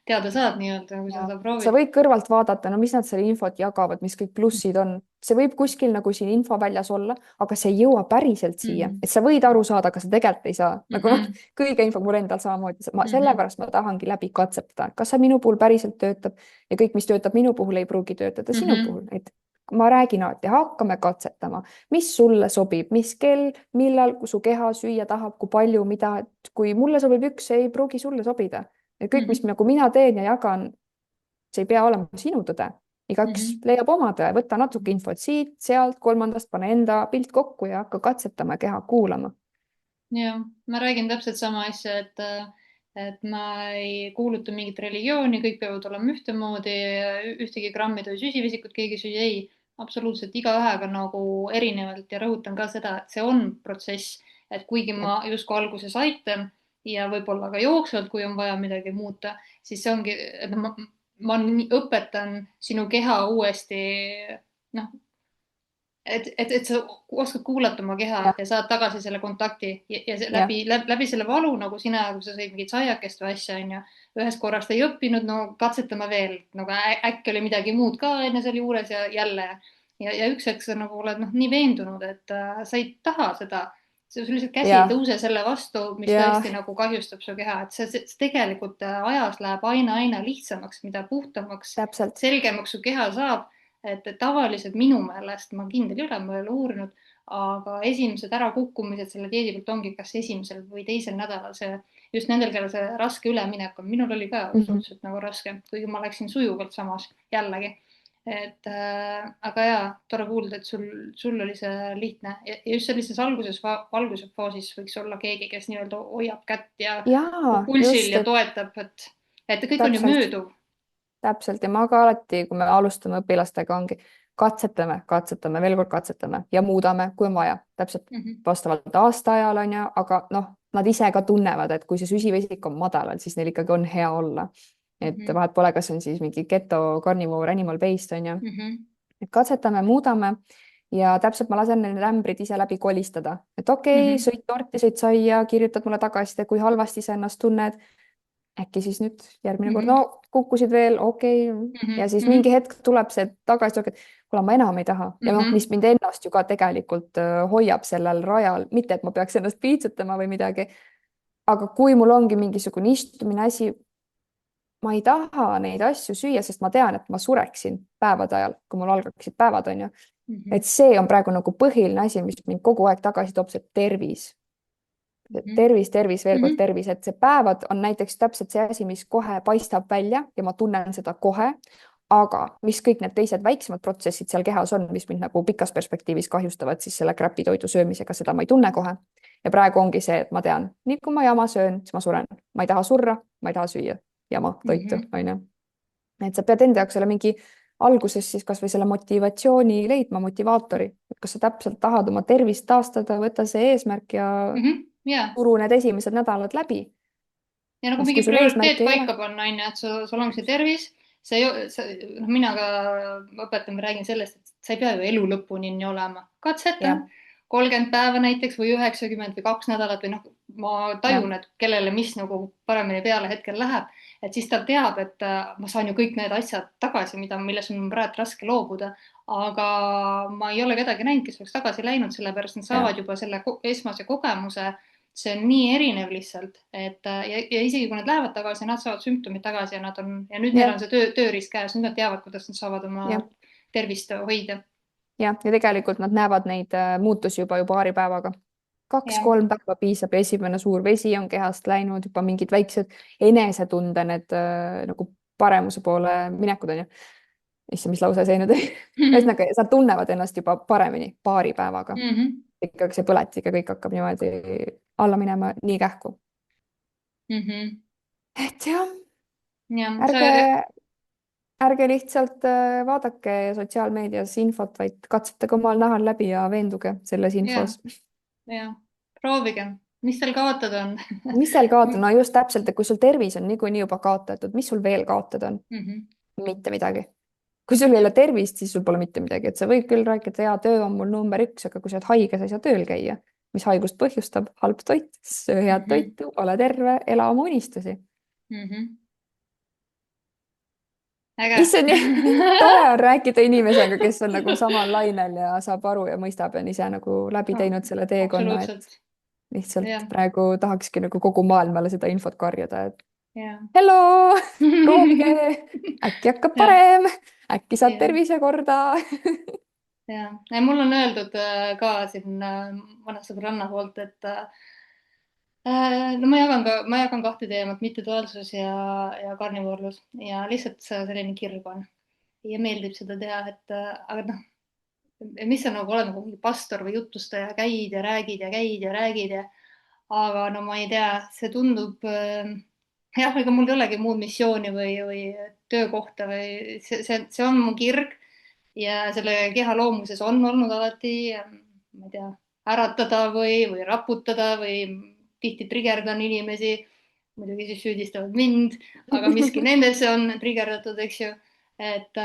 Speaker 1: teada saad nii-öelda, kui sa seda proovid.
Speaker 2: Sa võid kõrvalt vaadata, no mis nad selle infot jagavad, mis kõik plussid on. See võib kuskil nagu siin infoväljas olla, aga see ei jõua päriselt siia. Et sa võid aru saada, aga sa tegelikult ei saa. Nagu noh, kõige info mul endal samamoodi. Sellepärast ma tahangi läbi katsetada, kas see minu puhul päriselt töötab ja kõik, mis töötab minu puhul, ei pruugi töötada sinu puhul. Et ma räägin alati, hakkame katsetama, mis sulle sobib, mis kell, millal, kui su keha süüa tahab, kui palju, mida, et kui mulle sobib üks, ei pruugi sulle sobida. Ja kõik, mis nagu mina teen ja jagan, see ei pea olema sinu tõde. Igaks leiab oma tõe, võta natuke infot siit, sealt, kolmandast, pane enda pilt kokku ja hakka katsetama keha kuulama.
Speaker 1: Ja, ma räägin täpselt sama asja, et ma ei kuuluta mingit religiooni, kõik peavad olema ühtemoodi, ühtegi grammi või süsivesikut keegi süüa ei. Absoluutselt igaühega nagu erinevalt ja rõhutan ka seda, et see on protsess, et kuigi ma justkui alguses aitan ja võib-olla ka jooksvalt, kui on vaja midagi muuta, siis see ongi, et ma õpetan sinu keha uuesti, noh, et sa oskad kuulata oma keha ja saad tagasi selle kontakti ja läbi selle valu, nagu sina, kui sa sõid mingit saiakest või asja, on ju, ühest korrast ei õppinud, no katsetame veel, nagu äkki oli midagi muud ka enne seal juures ja jälle. Ja üks hetk sa nagu oled nii veendunud, et sa ei taha seda. Sul lihtsalt käsi ei tõuse selle vastu, mis tõesti nagu kahjustab su keha. Et see tegelikult ajas läheb aina lihtsamaks, mida puhtamaks, selgemaks su keha saab. Et tavaliselt minu meelest, ma kindel ei ole, ma ei ole uurinud, aga esimesed ärakukkumised selle dieedi pealt ongi kas esimesel või teisel nädalal see, just nendel, kellel see raske üleminek on. Minul oli ka suhteliselt nagu raske, kuigi ma läksin sujuvalt samas jällegi. Aga jaa, tore kuulda, et sul oli see lihtne ja just sellises alguse faasis võiks olla keegi, kes nii-öelda hoiab kätt ja pulsil ja toetab, et kõik on ju mööduv.
Speaker 2: Täpselt ja ma ka alati, kui me alustame õpilastega, ongi katsetame, veel kord katsetame ja muudame, kui on vaja. Täpselt vastavalt aastaajal on ju, aga noh, nad ise ka tunnevad, et kui see süsivesik on madalal, siis neil ikkagi on hea olla. Et vahet pole, kas on siis mingi keto, carnivore, animal based on ju. Et katsetame, muudame ja täpselt ma lasen need ämbrid ise läbi kolistada. Et okei, sõid torti, sõid saia, kirjutad mulle tagasi, kui halvasti sa ennast tunned. Äkki siis nüüd järgmine kord, no kukkusid veel, okei. Ja siis mingi hetk tuleb see tagasi, et kuule, ma enam ei taha. Ja noh, mis mind ennast ju ka tegelikult hoiab sellel rajal, mitte et ma peaks ennast piitsutama või midagi. Aga kui mul ongi mingisugune istumine asi, ma ei taha neid asju süüa, sest ma tean, et ma sureksin päevade ajal, kui mul algaksid päevad on ju. Et see on praegu nagu põhiline asi, mis mind kogu aeg tagasi toob, see tervis. Tervis, veel kord tervis, et see päevad on näiteks täpselt see asi, mis kohe paistab välja ja ma tunnen seda kohe, aga mis kõik need teised väiksemad protsessid seal kehas on, mis mind nagu pikas perspektiivis kahjustavad, siis selle kräpitoidu söömisega seda ma ei tunne kohe. Ja praegu ongi see, et ma tean, nii kui ma jama söön, siis ma suren. Ma ei taha surra, ma ei taha süüa jama toitu, on ju. Et sa pead enda jaoks selle mingi alguses siis kas või selle motivatsiooni leidma, motivaatori, et kas sa täpselt tahad oma tervist taastada, võtta see eesmärk ja turu need esimesed nädalad läbi.
Speaker 1: Ja nagu mingi prioriteet paika panna, et sul on see tervis, mina ka õpetan või räägin sellest, et sa ei pea ju elu lõpuni nii olema. Katseta 30 päeva näiteks või 90 või 2 nädalat või noh, ma tajun, et kellele mis nagu paremini peale hetkel läheb, et siis ta teab, et ma saan ju kõik need asjad tagasi, milles on praegu raske loobuda, aga ma ei ole kedagi näinud, kes oleks tagasi läinud, sellepärast nad saavad juba selle esmase kogemuse see on nii erinev lihtsalt, et ja isegi kui nad lähevad tagasi, nad saavad sümptomid tagasi ja nüüd neil
Speaker 2: jah,
Speaker 1: on see tööriist käes, nüüd nad teavad, kuidas nad saavad oma
Speaker 2: jah,
Speaker 1: tervist hoida.
Speaker 2: jah, ja tegelikult nad näevad neid muutusi juba paari päevaga.
Speaker 1: jah,
Speaker 2: 2-3 päeva piisab ja esimene suur vesi on kehast läinud, juba mingid väiksed enesetunde, need nagu paremuse poole minekud on ju. issand, mis lause see nüüd oli. ühesõnaga, nad tunnevad ennast juba paremini paari päevaga.
Speaker 1: mm-hmm.
Speaker 2: ikkagi see põletik ja kõik hakkab niimoodi alla minema nii kähku.
Speaker 1: Mm-hmm.
Speaker 2: et jah,
Speaker 1: jah,
Speaker 2: ärge, ärge lihtsalt vaadake sotsiaalmeedias infot, vaid katsetage omal nahal läbi ja veenduge selles
Speaker 1: jah,
Speaker 2: infos.
Speaker 1: jah, proovige, mis teil kaotada on.
Speaker 2: mis seal kaotada, no just täpselt, et kui sul tervis on niikuinii juba kaotatud, mis sul veel kaotada on?
Speaker 1: Mm-hmm.
Speaker 2: Mitte midagi. Kui sul ei ole tervist, siis sul pole mitte midagi, et sa võid küll rääkida, hea töö on mul number 1, aga kui sa oled haige, sa ei saa tööl käia. Mis haigust põhjustab? Halb toit, söö head toitu, ole terve, ela oma unistusi.
Speaker 1: Mm-hmm. äge.
Speaker 2: issand, tore on rääkida inimesega, kes on nagu samal lainel ja saab aru ja mõistab ja on ise nagu läbi teinud selle teekonna, et
Speaker 1: absoluutselt,
Speaker 2: lihtsalt
Speaker 1: jah,
Speaker 2: praegu tahakski nagu kogu maailmale seda infot karjuda, et
Speaker 1: jah.
Speaker 2: hello, proovige, äkki hakkab
Speaker 1: jah,
Speaker 2: parem, äkki saad
Speaker 1: jah,
Speaker 2: tervise korda.
Speaker 1: jah. Mul on öeldud ka siin mõne sõbranna poolt, et no ma jagan kahte teemat, mitteduaalsus ja karnivoorlus ja lihtsalt selline kirg on ja meeldib seda teha, et aga noh, mis sa nagu oled nagu mingi pastor või jutustaja, käid ja räägid ja käid ja räägid ja aga no ma ei tea, see tundub jah, ega mul ei olegi muud missiooni või töökohta või see on mu kirg ja selle keha loomuses on olnud alati, ma ei tea, äratada või raputada või tihti trigerdan inimesi. muidugi siis süüdistavad mind, aga miski nendesse on trigerdatud, eks ju. et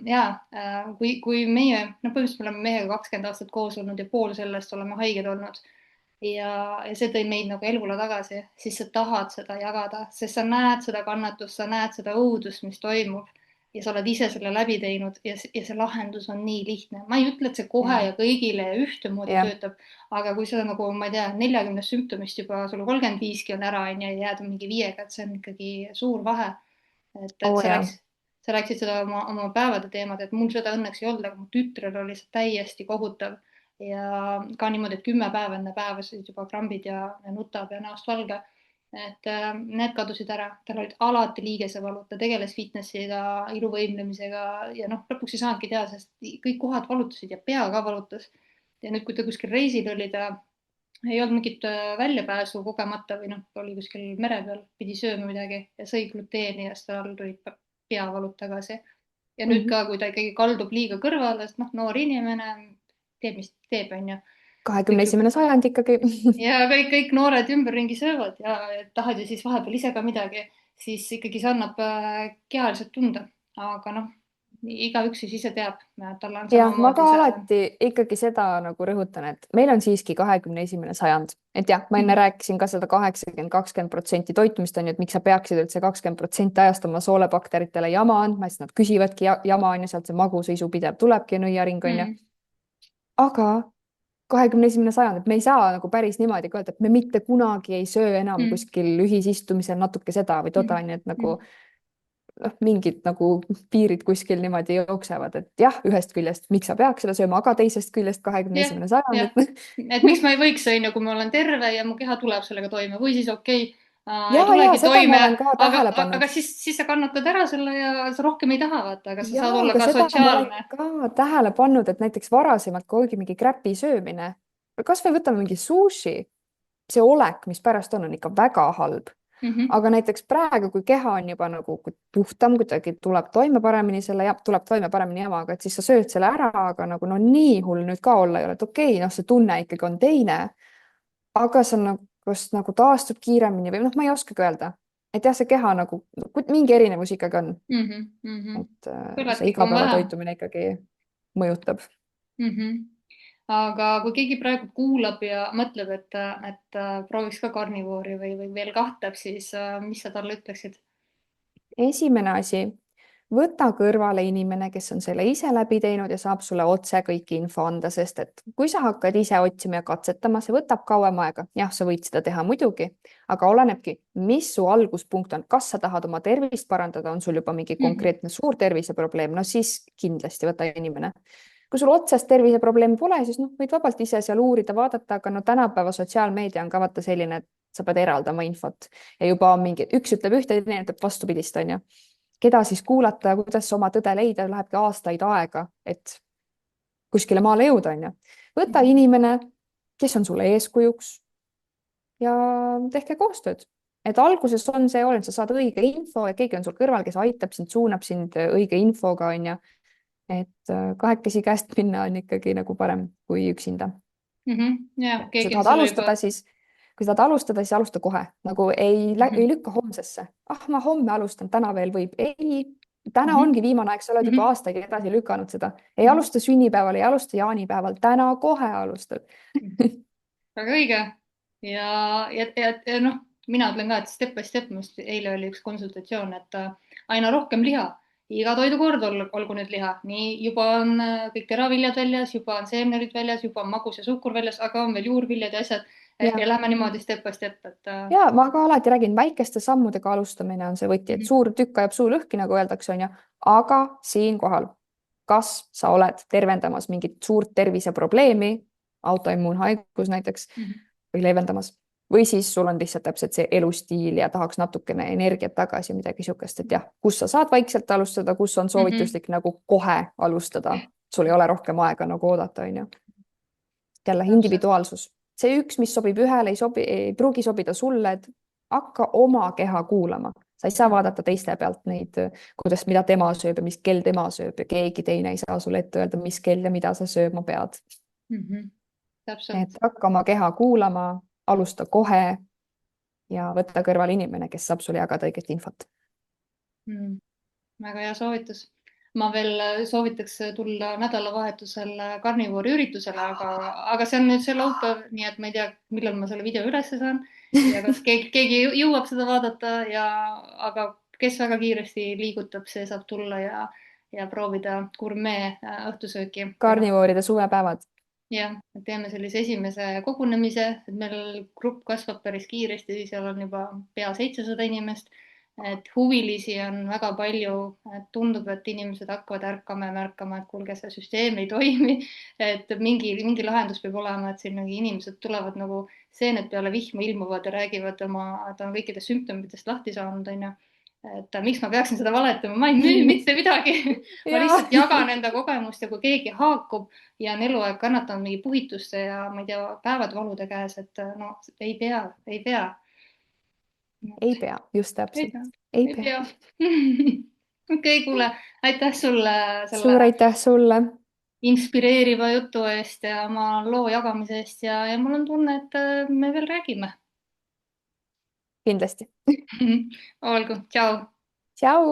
Speaker 1: ja kui meie, noh, põhimõtteliselt me oleme mehega 20 aastat koos olnud ja pool sellest oleme haiged olnud ja see tõi meid nagu elule tagasi, siis sa tahad seda jagada, sest sa näed seda kannatust, sa näed seda õudust, mis toimub ja sa oled ise selle läbi teinud ja see lahendus on nii lihtne. ma ei ütle, et see kohe
Speaker 2: ja,
Speaker 1: ja kõigile ja ühtemoodi
Speaker 2: ja,
Speaker 1: töötab, aga kui sa nagu, ma ei tea, 40 sümptomist juba sul 35 on ära onju ja jääd mingi 5-ga, et see on ikkagi suur vahe. et
Speaker 2: oo ja,
Speaker 1: sa rääkisid seda oma päevade teemat, et mul seda õnneks ei olnud, aga mu tütrel oli see täiesti kohutav ja ka niimoodi, et 10 päeva enne päevasid juba krambid ja nutab ja näost valge. et need kadusid ära, tal olid alati liigesevalud, ta tegeles fitnessiga, iluvõimlemisega ja noh, lõpuks ei saanudki teha, sest kõik kohad valutasid ja pea ka valutas. ja nüüd, kui ta kuskil reisil oli, ta ei olnud mingit väljapääsu kogemata või noh, oli kuskil mere peal, pidi sööma midagi ja sõi gluteeni ja siis tal tulid peavalud tagasi. ja nüüd ka, kui ta ikkagi kaldub liiga kõrvale, sest noh, noor inimene teeb, mis teeb, onju.
Speaker 2: 21. sajand ikkagi.
Speaker 1: ja kõik noored ümberringi söövad ja tahad ju siis vahepeal ise ka midagi, siis ikkagi see annab kehaliselt tunda, aga noh, igaüks siis ise teab, tal on
Speaker 2: jah, ma ka
Speaker 1: samamoodi see.
Speaker 2: alati ikkagi seda nagu rõhutan, et meil on siiski 21. sajand, et jah, ma enne rääkisin ka seda 80-20% toitumist on ju, et miks sa peaksid üldse 20% ajast oma soolebakteritele jama andma, siis nad küsivadki jama on ju, sealt see magusaisu pidev tulebki nõiaring on ju. aga 21. sajand, et me ei saa nagu päris niimoodi ka öelda, et me mitte kunagi ei söö enam kuskil ühisistumisel natuke seda või toda onju, et nagu noh, mingid nagu piirid kuskil niimoodi jooksevad, et jah, ühest küljest, miks sa peaks seda sööma, aga teisest küljest 21. sajand,
Speaker 1: et miks ma ei võiks, onju, kui ma olen terve ja mu keha tuleb sellega toime või siis okei, ei
Speaker 2: ja
Speaker 1: tulegi
Speaker 2: seda ma
Speaker 1: toime,
Speaker 2: olen ka tähele pannud.
Speaker 1: aga siis sa kannatad ära selle ja sa rohkem ei taha vaata, aga sa
Speaker 2: ja
Speaker 1: saad olla
Speaker 2: aga
Speaker 1: ka
Speaker 2: seda ma olen
Speaker 1: sotsiaalne.
Speaker 2: ka tähele pannud, et näiteks varasemalt, kui oligi mingi kräpi söömine, kasvõi võtame mingi sushi, see olek, mis pärast on ikka väga halb. aga näiteks praegu, kui keha on juba nagu puhtam, kuidagi tuleb toime paremini tuleb toime paremini jamaga, et siis sa sööd selle ära, aga nagu no nii hull nüüd ka olla ei ole, et okei, noh, see tunne ikkagi on teine, aga see on nagu, kas nagu taastub kiiremini või noh, ma ei oskagi öelda, et jah, see keha nagu mingi erinevus ikkagi on, et see
Speaker 1: põletikku on vähe.
Speaker 2: igapäevatoitumine ikkagi mõjutab.
Speaker 1: aga kui keegi praegu kuulab ja mõtleb, et prooviks ka karnivoori või veel kahtleb, siis mis sa talle ütleksid?
Speaker 2: esimene asi, võta kõrvale inimene, kes on selle ise läbi teinud ja saab sulle otse kõik info anda, sest et kui sa hakkad ise otsima ja katsetama, see võtab kauem aega. jah, sa võid seda teha muidugi, aga olenebki, mis su alguspunkt on, kas sa tahad oma tervist parandada, on sul juba mingi konkreetne suur terviseprobleem, no siis kindlasti võta inimene. kui sul otsest terviseprobleemi pole, siis noh, võid vabalt ise seal uurida, vaadata, aga no tänapäeva sotsiaalmeedia on ka vaata selline, et sa pead eraldama infot ja juba on mingi, üks ütleb ühte, teine ütleb vastupidist, onju. Keda siis kuulata ja kuidas oma tõde leida, lähebki aastaid aega, et kuskile maale jõuda, onju. võta inimene, kes on sulle eeskujuks ja tehke koostööd. Et alguses on see olemas, sa saad õige info ja keegi on sul kõrval, kes aitab sind, suunab sind õige infoga, onju. Et kahekesi käest minna on ikkagi nagu parem kui üksinda.
Speaker 1: Ja,
Speaker 2: Kui sa
Speaker 1: keegi on
Speaker 2: tahad
Speaker 1: sulle juba.
Speaker 2: alustada, siis alusta kohe, nagu ei lükka homsesse. Ah, ma homme alustan, täna veel võib. Ei, täna ongi viimane aeg, sa oled juba aastaid edasi lükanud seda. Ei alusta sünnipäeval, ei alusta jaanipäeval, täna kohe alustad.
Speaker 1: Väga õige. Ja noh, mina ütlen ka, et step by step, must eile oli üks konsultatsioon, et aina rohkem liha, iga toidukord olgu nüüd liha, nii juba on kõik teraviljad väljas, juba on seemnelid väljas, juba on magus ja suhkur väljas, aga on veel juurviljad ja asjad. Ja lähme niimoodi step by step, et.
Speaker 2: Ja ma ka alati räägin, väikeste sammudega alustamine on see võti, et suur tükk ajab suu lõhki, nagu öeldakse, onju. Aga siinkohal, kas sa oled tervendamas mingit suurt terviseprobleemi, autoimmuunhaigus näiteks, või leevendamas, või siis sul on lihtsalt täpselt see elustiil ja tahaks natukene energiat tagasi, midagi sihukest, et jah, kus sa saad vaikselt alustada, kus on soovituslik nagu kohe alustada, sul ei ole rohkem aega nagu oodata, onju. Jälle individuaalsus, see üks, mis sobib ühele, ei pruugi sobida sulle, et hakka oma keha kuulama. Sa ei saa vaadata teiste pealt neid, kuidas, mida tema sööb ja mis kell tema sööb ja keegi teine ei saa sulle ette öelda, mis kell ja mida sa sööma pead. Et hakka oma keha kuulama, alusta kohe ja võtta kõrval inimene, kes saab sulle jagada õiget infot.
Speaker 1: Väga hea soovitus. Ma veel soovitaks tulla nädalavahetusel karnivoori üritusele, aga see on nüüd see laupäev, nii et ma ei tea, millal ma selle video ülesse saan ja kas keegi jõuab seda vaadata aga kes väga kiiresti liigutab, see saab tulla ja proovida gurmee õhtusööki.
Speaker 2: Karnivooride suvepäevad.
Speaker 1: Jah, teeme sellise esimese kogunemise, et meil grupp kasvab päris kiiresti, seal on juba pea 700 inimest. Et huvilisi on väga palju, et tundub, et inimesed hakkavad ärkama ja märkama, et kuulge, see süsteem ei toimi, et mingi lahendus peab olema, et siin inimesed tulevad nagu seened peale vihma ilmuvad ja räägivad et on kõikidest sümptomitest lahti saanud, onju. Et miks ma peaksin seda valetama, ma ei müü mitte midagi. Ma lihtsalt jagan enda kogemust ja kui keegi haakub ja on eluaeg kannatanud mingi puhituste ja ma ei tea, päevad valude käes, et no ei pea.
Speaker 2: Ei pea, just täpselt. Ei pea.
Speaker 1: Okei, kuule, aitäh sulle
Speaker 2: Suur aitäh sulle
Speaker 1: inspireeriva jutu eest ja oma loo jagamise eest ja mul on tunne, et me veel räägime.
Speaker 2: Kindlasti.
Speaker 1: Olgu, tšau.
Speaker 2: Tšau.